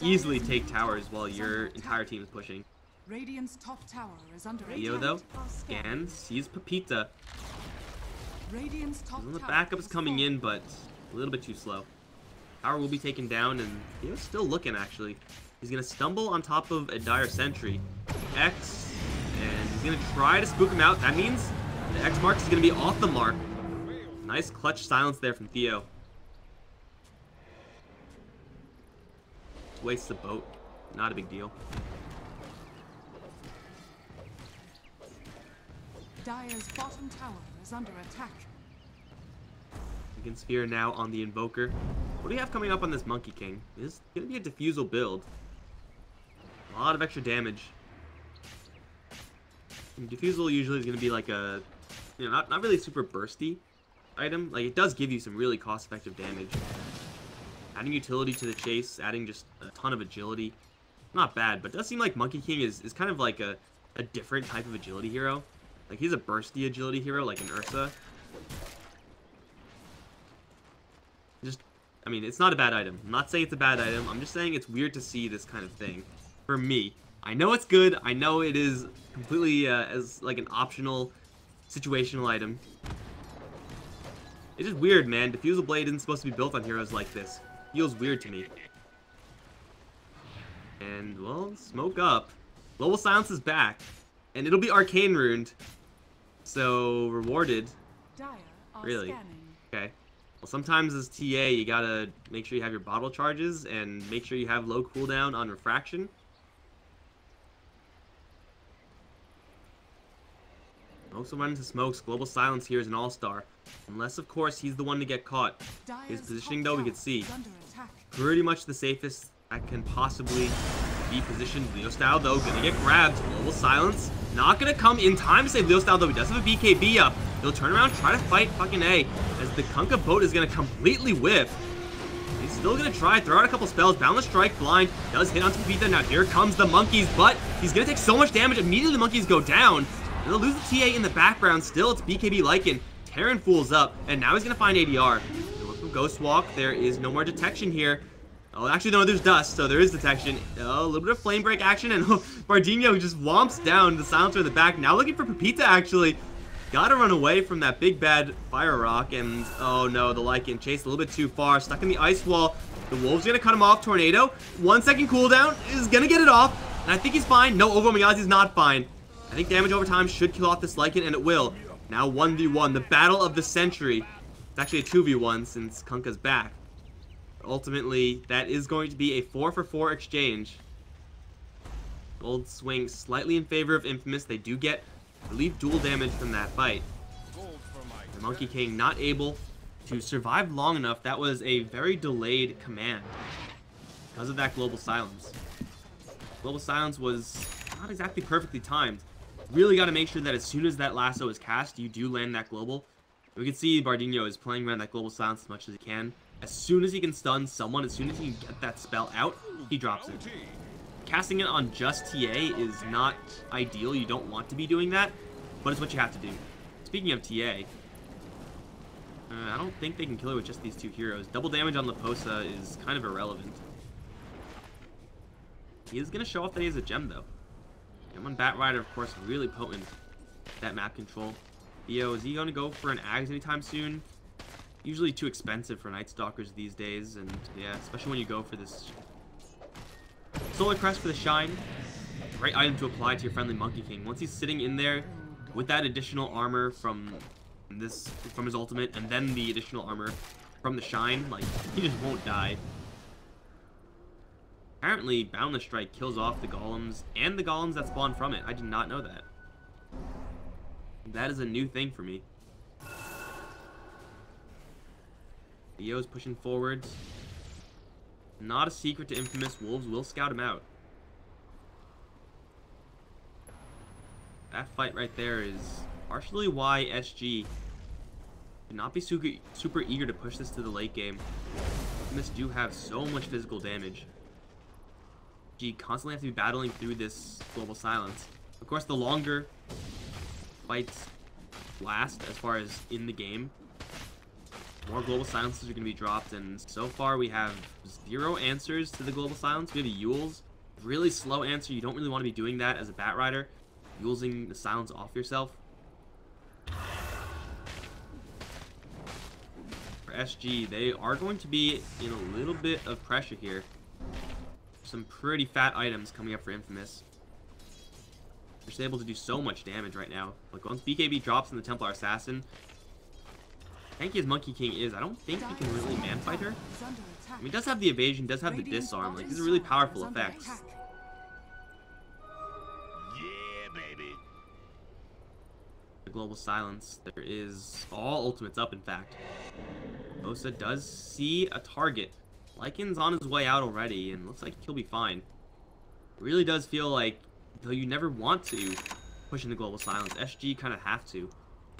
Speaker 2: easily take towers while your entire team is pushing.
Speaker 1: Radiant's top tower is under
Speaker 2: Leo, though, scans, sees Pepita. The backup is coming in, but a little bit too slow. Tower will be taken down, and Leo's still looking, actually. He's going to stumble on top of a Dire Sentry. X, and he's going to try to spook him out. That means the X mark is going to be off the mark. Nice clutch silence there from Theo. Wastes the boat. Not a big deal.
Speaker 1: Dire's bottom tower is under attack.
Speaker 2: Against Sphere now on the Invoker. What do we have coming up on this Monkey King? This is going to be a Diffusal build. A lot of extra damage. And Diffusal usually is going to be like a, you know, not really super bursty. item. Like, it does give you some really cost-effective damage. Adding utility to the chase, adding just a ton of agility. Not bad, but it does seem like Monkey King is kind of like a different type of agility hero. Like, he's a bursty agility hero, like an Ursa. I mean, it's not a bad item. I'm not saying it's a bad item. I'm just saying it's weird to see this kind of thing. For me. I know it's good. I know it is completely as like an optional situational item. It's just weird, man. Diffusal Blade isn't supposed to be built on heroes like this. Feels weird to me. And, well, smoke up. Global Silence is back. And it'll be Arcane Runed. So, rewarded.
Speaker 1: Dire are
Speaker 2: Really?
Speaker 1: scanning.
Speaker 2: Okay. Well, sometimes as TA, you gotta make sure you have your bottle charges and make sure you have low cooldown on refraction. Also run into smokes. Global Silence here is an all-star. Unless, of course, he's the one to get caught. His positioning, though, we can see. Pretty much the safest that can possibly be positioned. Leo Style, though, gonna get grabbed. Global Silence. Not gonna come in time to save Leo Style, though. He does have a BKB up. He'll turn around, try to fight fucking A. As the Kunkka boat is gonna completely whiff. He's still gonna try, throw out a couple spells. Boundless Strike, blind. Does hit onto Pepita. Now here comes the monkeys, but he's gonna take so much damage. Immediately the monkeys go down. They'll lose the TA in the background. Still, it's BKB Lycan. Terran Fool's up, and now he's gonna find ADR. Look from Ghost Walk. There is no more detection here. Oh, actually, no, there's dust, so there is detection. Oh, a little bit of flame break action, and Bardinho just whomps down the silencer in the back. Now looking for Pepita, actually. Gotta run away from that big bad fire rock, and oh no, the Lycan chased a little bit too far. Stuck in the ice wall. The Wolf's gonna cut him off. Tornado. 1 second cooldown. Is gonna get it off, and I think he's fine. No, overwhelming odds he's not fine. I think damage over time should kill off this Lycan, and it will. Now 1v1, the battle of the century. It's actually a 2v1 since Kunkka's back. Ultimately, that is going to be a 4-for-4 exchange. Gold swings slightly in favor of Infamous. They do get, I believe, dual damage from that fight. The Monkey King not able to survive long enough. That was a very delayed command because of that Global Silence. Global Silence was not exactly perfectly timed. Really got to make sure that as soon as that lasso is cast, you do land that global. We can see Bardinho is playing around that Global Silence as much as he can. As soon as he can stun someone, as soon as he can get that spell out, he drops it. Casting it on just TA is not ideal. You don't want to be doing that, but it's what you have to do. Speaking of TA, I don't think they can kill it with just these two heroes. Double damage on Leposa is kind of irrelevant. He is going to show off that he has a gem, though. M1 Batrider, of course, really potent. That map control. Theo, is he going to go for an Ags anytime soon? Usually too expensive for Night Stalkers these days, and yeah, especially when you go for this Solar Crest for the Shine. Great item to apply to your friendly Monkey King. Once he's sitting in there with that additional armor from his ultimate, and then the additional armor from the Shine, like, he just won't die. Apparently, Boundless Strike kills off the golems and the golems that spawn from it. I did not know that. That is a new thing for me. Theo's pushing forward. Not a secret to Infamous. Wolves will scout him out. That fight right there is partially why SG did not be super eager to push this to the late game. Infamous do have so much physical damage. SG constantly have to be battling through this Global Silence. Of course, the longer fights last, as far as in the game, more Global Silences are going to be dropped, and so far we have 0 answers to the Global Silence. We have Yule's really slow answer. You don't really want to be doing that as a Batrider, using the silence off yourself. For SG, they are going to be in a little bit of pressure here. Some pretty fat items coming up for Infamous. They're just able to do so much damage right now. Like, once BKB drops in the Templar Assassin, tanky as Monkey King is, I don't think he can really man-fight her. I mean, he does have the evasion, does have the disarm. Like, these are really powerful effects.
Speaker 3: Yeah, baby.
Speaker 2: The Global Silence, there is all ultimates up, in fact. Osa does see a target. Lycan's on his way out already, and looks like he'll be fine. It really does feel like, though you never want to push into Global Silence, SG kind of have to.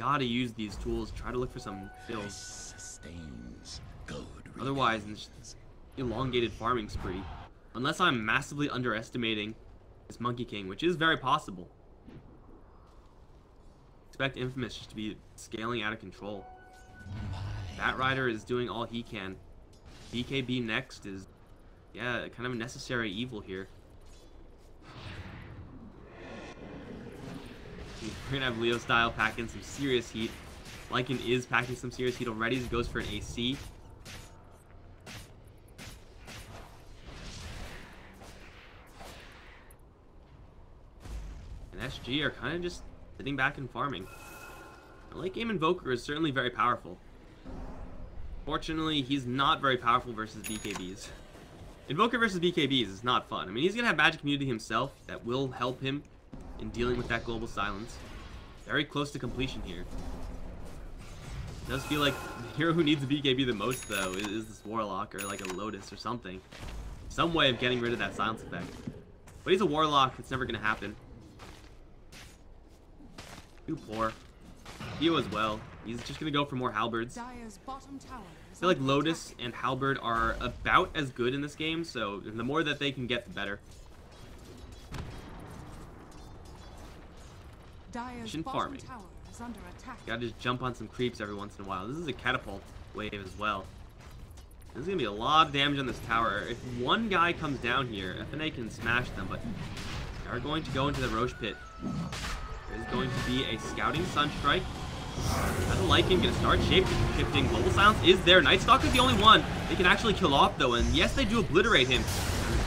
Speaker 2: Gotta use these tools. Try to look for some kills.
Speaker 3: Sustains good.
Speaker 2: Otherwise, it's just elongated farming spree. Unless I'm massively underestimating this Monkey King, which is very possible. Expect Infamous just to be scaling out of control. Bat Rider is doing all he can. BKB next is, yeah, kind of a necessary evil here. We're gonna have Leo Style pack in some serious heat. Lycan is packing some serious heat already. He goes for an AC. And SG are kind of just sitting back and farming. The late game Invoker is certainly very powerful. Fortunately, he's not very powerful versus BKBs. Invoker versus BKBs is not fun. I mean, he's gonna have magic immunity himself that will help him in dealing with that global silence. Very close to completion here. It does feel like the hero who needs a BKB the most, though, is this Warlock or like a Lotus or something. Some way of getting rid of that silence effect. But he's a Warlock, it's never going to happen. Too poor. Theo as well. He's just going to go for more Halberds. I feel like Lotus and Halberd are about as good in this game, so the more that they can get, the better. Mission farming. Gotta just jump on some creeps every once in a while. This is a catapult wave as well. There's gonna be a lot of damage on this tower. If one guy comes down here, FNA can smash them, but they are going to go into the Roche pit. There's going to be a scouting Sunstrike. As a Lycan gonna start shape-shifting. Global Silence is there. Night Stalker is the only one they can actually kill off, though, and yes, they do obliterate him.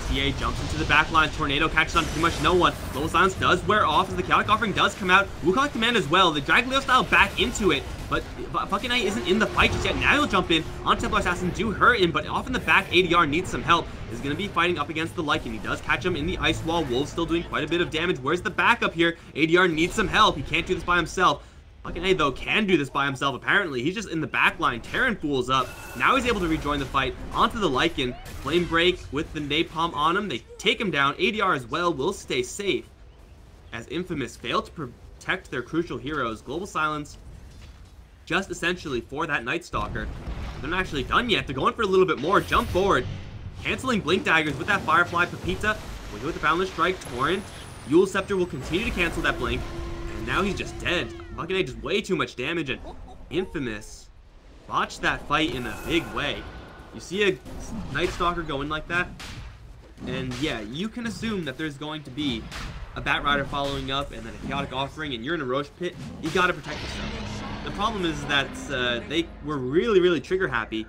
Speaker 2: TA jumps into the back line. Tornado catches on pretty much no one. Global Silence does wear off as the Chaotic Offering does come out. Wukong Command as well. They drag Leo Style back into it, but fucking Knight isn't in the fight just yet. Now he'll jump in. On Templar Assassin do hurt him, but off in the back, ADR needs some help. Is going to be fighting up against the Lycan. He does catch him in the Ice Wall. Wolves still doing quite a bit of damage. Where's the backup here? ADR needs some help. He can't do this by himself. Fucking A, though, can do this by himself, apparently. He's just in the back line, tearing fools up. Now he's able to rejoin the fight. Onto the Lycan. Flame Break with the Napalm on him. They take him down. ADR as well will stay safe. As Infamous fail to protect their crucial heroes. Global Silence just essentially for that Night Stalker. They're not actually done yet. They're going for a little bit more. Jump forward. Canceling Blink Daggers with that Firefly. Pepita will do with the Boundless Strike. Torrent. Eul Scepter will continue to cancel that Blink. And now he's just dead. Fucking A, just way too much damage, and Infamous botched that fight in a big way. You see a Night Stalker going like that, and yeah, you can assume that there's going to be a Bat Rider following up and then a Chaotic Offering, and you're in a Roche pit. You gotta protect yourself. The problem is that they were really trigger happy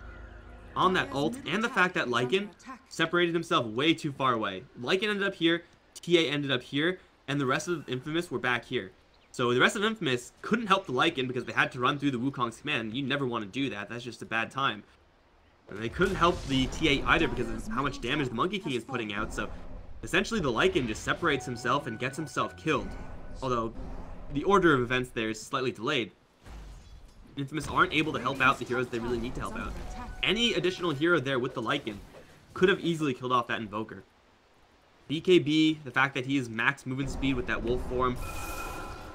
Speaker 2: on that ult, and the fact that Lycan separated himself way too far away. Lycan ended up here, TA ended up here, and the rest of Infamous were back here. So the rest of Infamous couldn't help the Lycan because they had to run through the Wukong's command. You never want to do that. That's just a bad time. And they couldn't help the TA either because of how much damage the Monkey King is putting out. So essentially the Lycan just separates himself and gets himself killed. Although the order of events there is slightly delayed. Infamous aren't able to help out the heroes they really need to help out. Any additional hero there with the Lycan could have easily killed off that Invoker. BKB, the fact that he is max movement speed with that wolf form,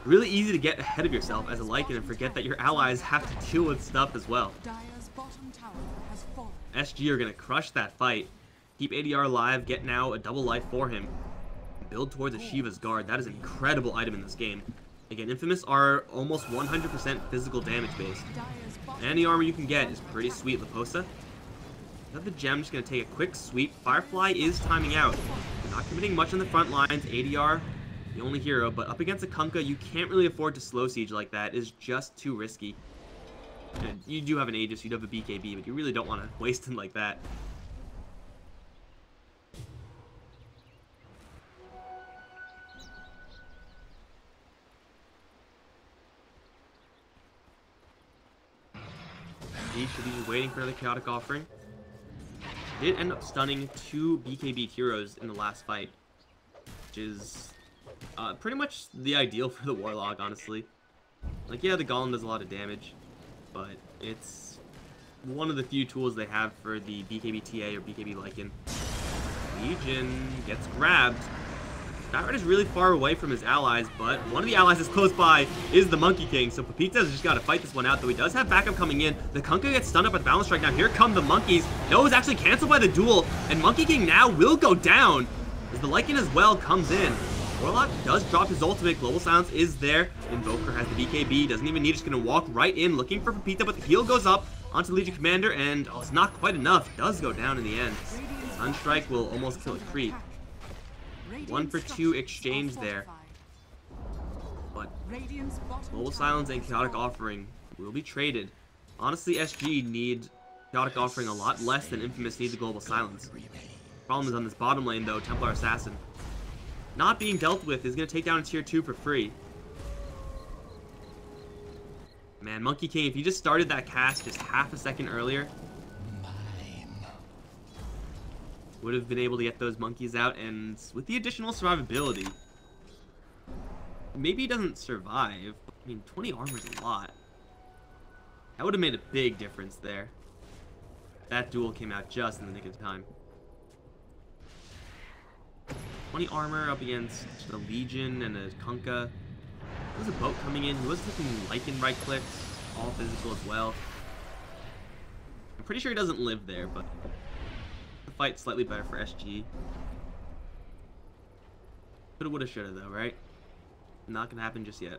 Speaker 2: really easy to get ahead of yourself as a Lycan and forget that your allies have to deal with stuff as well. SG are going to crush that fight. Keep ADR alive, get now a double life for him. Build towards a Shiva's Guard. That is an incredible item in this game. Again, Infamous are almost 100% physical damage based. Any armor you can get is pretty sweet. Liposa. Without the gem, just going to take a quick sweep. Firefly is timing out. They're not committing much on the front lines. ADR, the only hero, but up against a Kunkka, you can't really afford to slow siege like that. It's just too risky. And you do have an Aegis, you do have a BKB, but you really don't want to waste him like that. He should be waiting for the Chaotic Offering. Did end up stunning 2 BKB heroes in the last fight, which is pretty much the ideal for the Warlock, honestly. Like, yeah, the Golem does a lot of damage, but it's one of the few tools they have for the BKB TA or BKB Lycan. Legion gets grabbed. Skyride is really far away from his allies, but one of the allies that's close by is the Monkey King, so Pepita's just got to fight this one out, though he does have backup coming in. The Kunkka gets stunned up at Balance Strike. Now here come the Monkeys. No, it's actually canceled by the duel, and Monkey King now will go down as the Lycan as well comes in. Warlock does drop his ultimate. Global Silence is there. Invoker has the BKB, doesn't even need, just going to walk right in, looking for Pepita, but the heal goes up onto the Legion Commander, and oh, it's not quite enough. Does go down in the end. Sunstrike will almost kill a creep. 1-for-2 exchange there. But Global Silence and Chaotic Offering will be traded. Honestly, SG need Chaotic Offering a lot less than Infamous need the Global Silence. Problem is on this bottom lane, though, Templar Assassin not being dealt with is going to take down a tier 2 for free. Man, Monkey King, if you just started that cast just half a second earlier, would have been able to get those monkeys out, and with the additional survivability, maybe he doesn't survive. I mean, 20 armor is a lot. That would have made a big difference there. That duel came out just in the nick of time. 20 armor up against the Legion and a Kunkka. There's a boat coming in. He was taking Lycan right clicks, all physical as well. I'm pretty sure he doesn't live there, but the fight's slightly better for SG. Coulda, woulda, shoulda though, right? Not gonna happen just yet.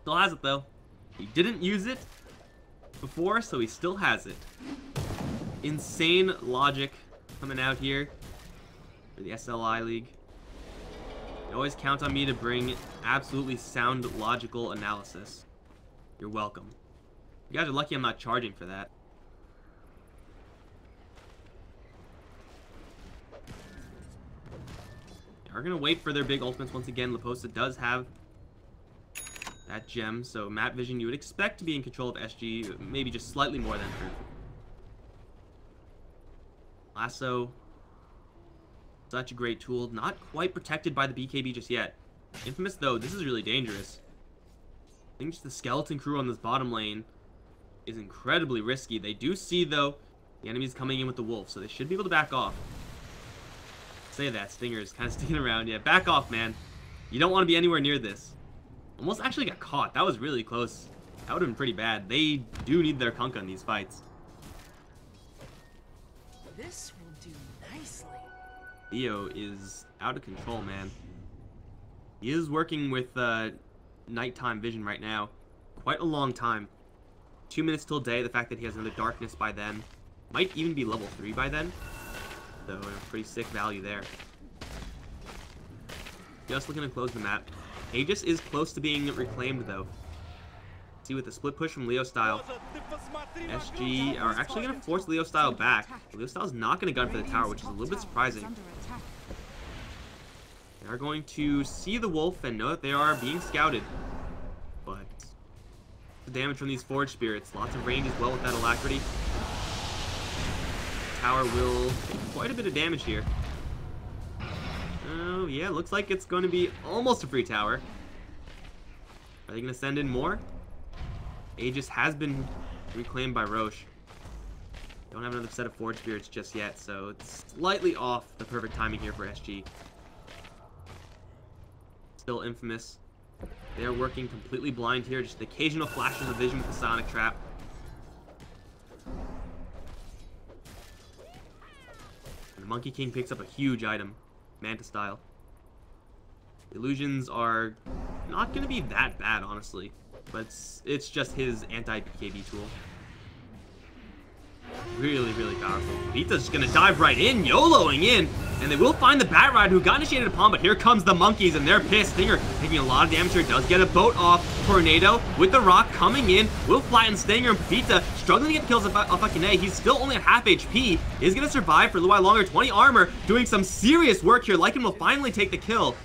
Speaker 2: Still has it though. He didn't use it before, so he still has it. Insane logic coming out here for the SLI League. You always count on me to bring absolutely sound logical analysis. You're welcome. You guys are lucky I'm not charging for that. They are going to wait for their big ultimates once again. Leposa does have that gem, so map vision you would expect to be in control of SG, maybe just slightly more than her. Lasso, such a great tool. Not quite protected by the BKB just yet. Infamous, though, this is really dangerous. I think just the skeleton crew on this bottom lane is incredibly risky. They do see, though, the enemy's coming in with the wolf, so they should be able to back off. Say that, Stinger is kind of sticking around. Yeah, back off, man. You don't want to be anywhere near this. Almost actually got caught. That was really close. That would have been pretty bad. They do need their Kunkka in these fights.
Speaker 1: This will do nicely.
Speaker 2: Theo is out of control, man. He is working with nighttime vision right now. Quite a long time. 2 minutes till day. The fact that he has another darkness by then. Might even be level 3 by then. So a pretty sick value there. Just looking to close the map. Aegis is close to being reclaimed, though. See, with the split push from Leo Style, SG are actually going to force Leo Style back. Leo Style's not going to gun for the tower, which is a little bit surprising. They are going to see the wolf and know that they are being scouted. But the damage from these Forge Spirits, lots of range as well with that Alacrity. The tower will take quite a bit of damage here. Oh, yeah, looks like it's going to be almost a free tower. Are they going to send in more? Aegis has been reclaimed by Roche. Don't have another set of Forge Spirits just yet, so it's slightly off the perfect timing here for SG. Still Infamous. They're working completely blind here, just occasional flashes of vision with the Sonic Trap. And the Monkey King picks up a huge item, Manta style. Illusions are not going to be that bad, honestly. But it's just his anti-BKB tool. Really, really powerful. Vita's just going to dive right in, YOLOing in. And they will find the Bat Ride, who got initiated upon, but here comes the monkeys, and they're pissed. Stinger taking a lot of damage here. Does get a boat off. Tornado with the rock coming in. Will flatten Stinger, and Pepita struggling to get kills off Akane. He's still only at half HP. Is going to survive for a little while longer. 20 armor, doing some serious work here. Lycan will finally take the kill.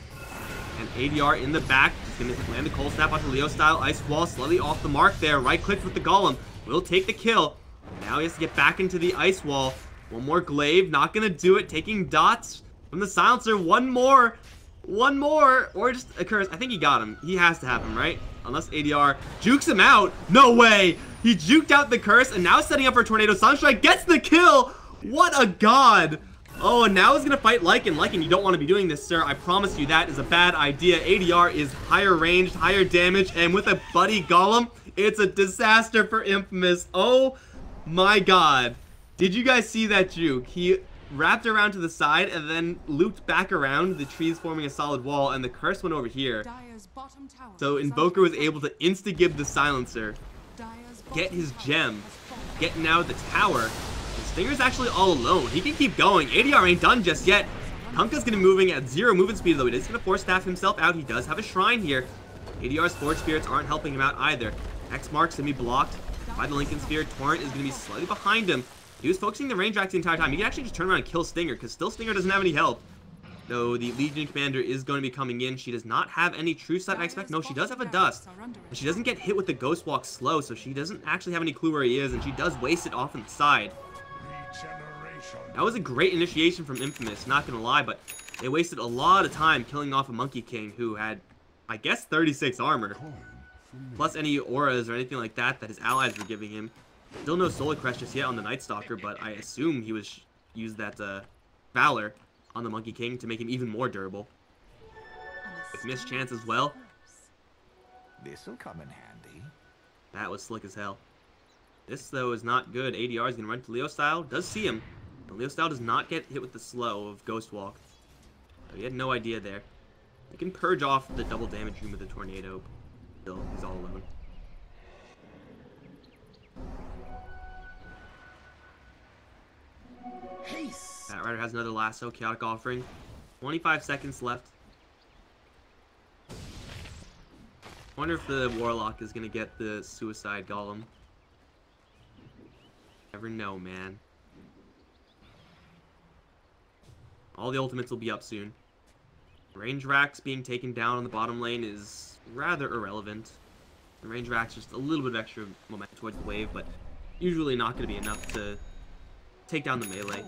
Speaker 2: And ADR in the back. He's going to land the cold snap onto Leo Style. Ice Wall slightly off the mark there. Right click with the Golem. Will take the kill. Now he has to get back into the Ice Wall. One more glaive. Not going to do it. Taking dots from the Silencer. One more. One more. Or just a curse. I think he got him. He has to have him, right? Unless ADR jukes him out. No way. He juked out the curse and now setting up for a Tornado. Sunstrike gets the kill. What a god. Oh, and now he's gonna fight Lycan. Lycan, you don't want to be doing this, sir. I promise you that is a bad idea. ADR is higher ranged, higher damage, and with a buddy golem, it's a disaster for Infamous. Oh my god. Did you guys see that juke? He wrapped around to the side and then looped back around, the trees forming a solid wall, and the curse went over here. So Invoker was able to insta-give the silencer, get his gem, get now the tower. Stinger's actually all alone. He can keep going. ADR ain't done just yet. Kunkka's gonna be moving at 0 movement speed, though. He is gonna force staff himself out. He does have a shrine here. ADR's Forge Spirits aren't helping him out either. X Mark's gonna be blocked by the Lincoln Sphere. Torrent is gonna be slightly behind him. He was focusing the range racks the entire time. He can actually just turn around and kill Stinger, because still Stinger doesn't have any help. Though the Legion Commander is going to be coming in. She does not have any True Sight, I expect. No, she does have a Dust. And she doesn't get hit with the Ghost Walk slow, so she doesn't actually have any clue where he is, and she does waste it off on the side. That was a great initiation from Infamous, not gonna lie, but they wasted a lot of time killing off a Monkey King who had, I guess, 36 armor. Plus any auras or anything like that that his allies were giving him. Still no Solar Crest just yet on the Night Stalker, but I assume he was used that Valor on the Monkey King to make him even more durable. With missed chance as well.
Speaker 3: This'll come in handy.
Speaker 2: That was slick as hell. This, though, is not good. ADR is going to run to Leo Style. Does see him. But Leo Style does not get hit with the slow of Ghost Walk. So he had no idea there. He can purge off the double damage room with the Tornado. Still, he's all alone. Bat Rider has another lasso. Chaotic Offering. 25 seconds left. Wonder if the Warlock is going to get the Suicide Golem. Never know, man. All the ultimates will be up soon. Range racks being taken down on the bottom lane is rather irrelevant. The range racks just a little bit of extra momentum towards the wave, but usually not going to be enough to take down the melee.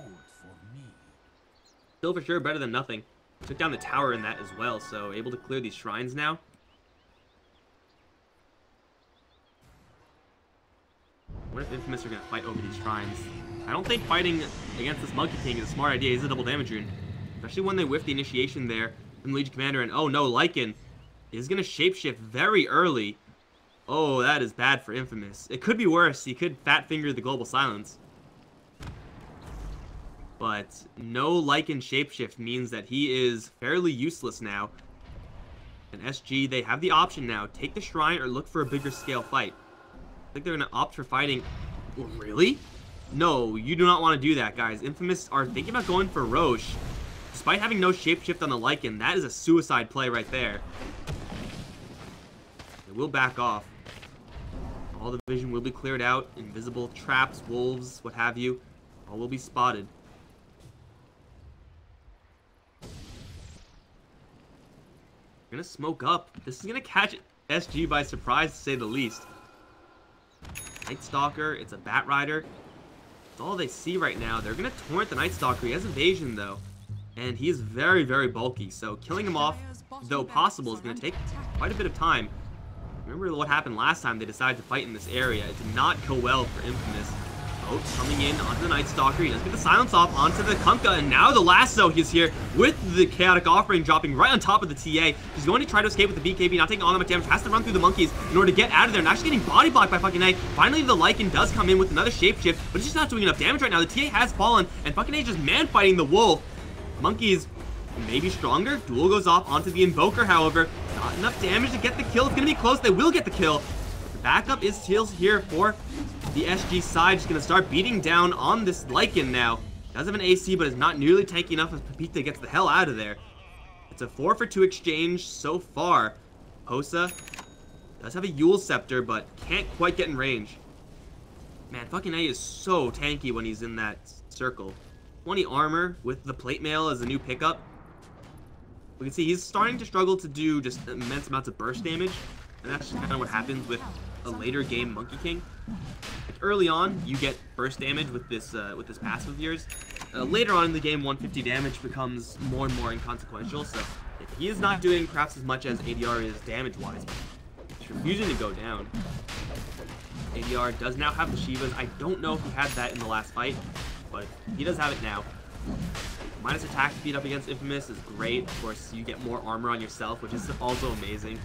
Speaker 2: Still for sure better than nothing. Took down the tower in that as well, so able to clear these shrines now. What if Infamous are going to fight over these shrines? I don't think fighting against this Monkey King is a smart idea. He's a double damage rune. Especially when they whiff the initiation there from the Legion Commander. And oh no, Lycan is going to shapeshift very early. Oh, that is bad for Infamous. It could be worse. He could fat finger the Global Silence. But no Lycan shapeshift means that he is fairly useless now. And SG, they have the option now. Take the shrine or look for a bigger scale fight. I think they're going to opt for fighting. Really? No, you do not want to do that, guys. Infamous are thinking about going for Roche. Despite having no shapeshift on the Lycan, that is a suicide play right there. They will back off. All the vision will be cleared out. Invisible traps, wolves, what have you. All will be spotted. They're going to smoke up. This is going to catch SG by surprise, to say the least. Night Stalker, it's a Bat Rider. It's all they see right now. They're going to torrent the Night Stalker. He has evasion, though. And he is very, very bulky. So killing him off, though possible, is going to take quite a bit of time. Remember what happened last time they decided to fight in this area. It did not go well for Infamous. Boat coming in onto the Night Stalker. He does get the silence off onto the Kunkka, and now the lasso is here with the Chaotic Offering dropping right on top of the TA. He's going to try to escape with the BKB, not taking all that much damage. Has to run through the monkeys in order to get out of there, and actually getting body blocked by fucking A. Finally, the Lycan does come in with another shapeshift, but it's just not doing enough damage right now. The TA has fallen, and fucking A just man-fighting the wolf. Monkeys maybe stronger. Duel goes off onto the Invoker, however. Not enough damage to get the kill. It's going to be close. They will get the kill. The backup is still here for the SG side. Just going to start beating down on this Lycan now. Does have an AC, but is not nearly tanky enough as Pepita gets the hell out of there. It's a 4-for-2 exchange so far. Hosa does have a Yule Scepter, but can't quite get in range. Man, fucking A is so tanky when he's in that circle. 20 armor with the plate mail as a new pickup. We can see he's starting to struggle to do just immense amounts of burst damage. And that's kind of what happens with a later game Monkey King. Like early on, you get burst damage with this passive of yours. Later on in the game, 150 damage becomes more and more inconsequential. So he is not doing perhaps as much as ADR is damage-wise. He's refusing to go down. ADR does now have the Shivas. I don't know if he had that in the last fight, but he does have it now. Minus attack speed up against Infamous is great. Of course, you get more armor on yourself, which is also amazing.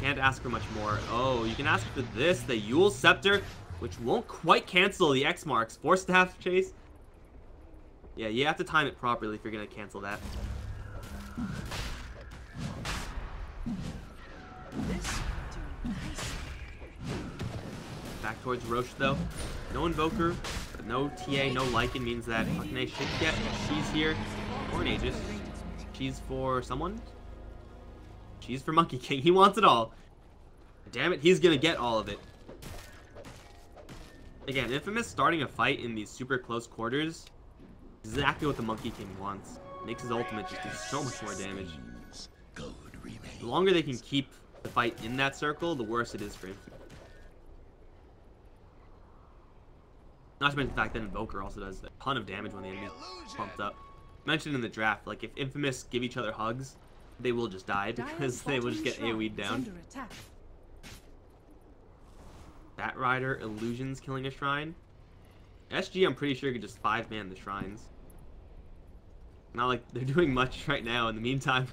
Speaker 2: Can't ask for much more. Oh, you can ask for this, the Yule Scepter, which won't quite cancel the X marks. Force Staff Chase. Yeah, you have to time it properly if you're going to cancel that.
Speaker 1: This will do nicely.
Speaker 2: Back towards Roche, though. No Invoker, but no TA, no Lycan means that fucking A should get Cheese here. Or an Aegis. Cheese for someone? Cheese for Monkey King. He wants it all. Damn it, he's gonna get all of it. Again, Infamous starting a fight in these super close quarters is exactly what the Monkey King wants. Makes his ultimate just do so much more damage. The longer they can keep the fight in that circle, the worse it is for him. Not to mention the fact that Invoker also does a ton of damage when the enemy is pumped up. Mentioned in the draft, like if Infamous give each other hugs, they will just die because they will just get AoE'd down. Bat Rider, Illusions killing a shrine. SG, I'm pretty sure, could just 5-man the shrines. Not like they're doing much right now in the meantime.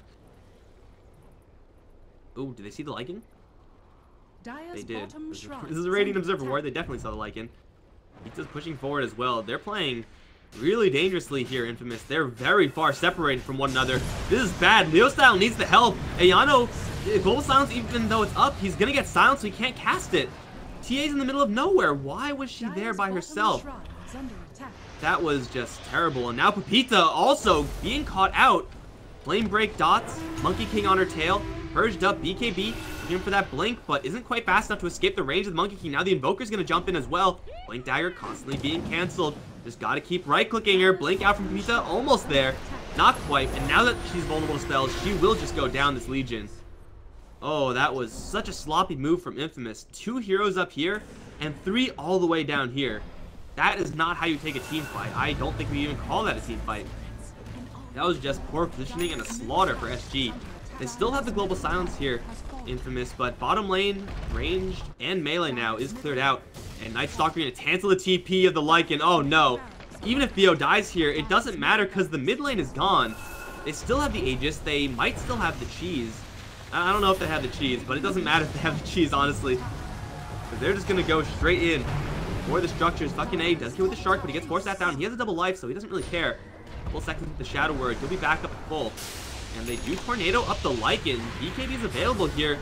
Speaker 2: Oh, did they see the Lycan? They did. This is a Radiant Observer War. They definitely saw the Lycan. Pizza's pushing forward as well. They're playing really dangerously here, Infamous. They're very far separated from one another. This is bad. Leo Style needs the help. Ayano, Global Silence, even though it's up, he's gonna get silenced, so he can't cast it. TA's in the middle of nowhere. Why was she there by herself? That was just terrible. And now Pepita also being caught out. Flame Break dots, Monkey King on her tail, purged up BKB, looking for that blink, but isn't quite fast enough to escape the range of the Monkey King. Now the Invoker's gonna jump in as well. Blink Dagger constantly being canceled. Just gotta keep right-clicking her. Blink out from Pepita, almost there. Not quite, and now that she's vulnerable to spells, she will just go down this Legion. Oh, that was such a sloppy move from Infamous. 2 heroes up here, and 3 all the way down here. That is not how you take a team fight. I don't think we even call that a team fight. That was just poor positioning and a slaughter for SG. They still have the Global Silence here, Infamous, but bottom lane, ranged, and melee now is cleared out. And Night Stalker gonna cancel the TP of the Lycan. Oh no. Even if Theo dies here, it doesn't matter because the mid lane is gone. They still have the Aegis. They might still have the cheese. I don't know if they have the cheese, but it doesn't matter if they have the cheese, honestly. But they're just gonna go straight in for the structures. Fucking A does kill with the shark, but he gets forced that down. He has a double life, so he doesn't really care. Full seconds with the Shadow Word. He'll be back up at full. And they do Tornado up the Lycan. BKB is available here.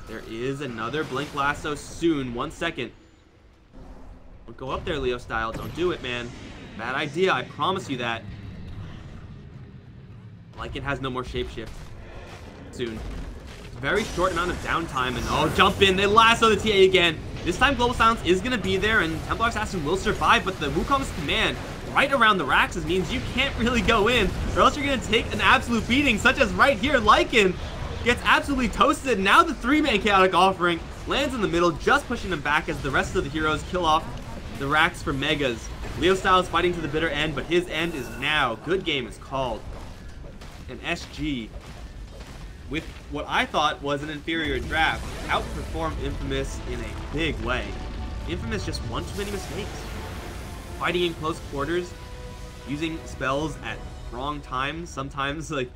Speaker 2: There is another Blink Lasso soon. 1 second. Don't go up there, Leo Style. Don't do it, man. Bad idea. I promise you that. Lycan has no more Shapeshift. Soon. Very short amount of downtime. And oh, jump in. They lasso the TA again. This time Global Silence is going to be there. And Templar Assassin will survive. But the Wukong's command right around the Raxes means you can't really go in, or else you're going to take an absolute beating, such as right here. Lycan gets absolutely toasted. Now the 3-man Chaotic Offering lands in the middle, just pushing him back as the rest of the heroes kill off the Rax for Megas. Leo Styles fighting to the bitter end, but his end is now. Good game is called. And SG, with what I thought was an inferior draft, outperformed Infamous in a big way. Infamous just won too many mistakes. Fighting in close quarters, using spells at wrong times, sometimes like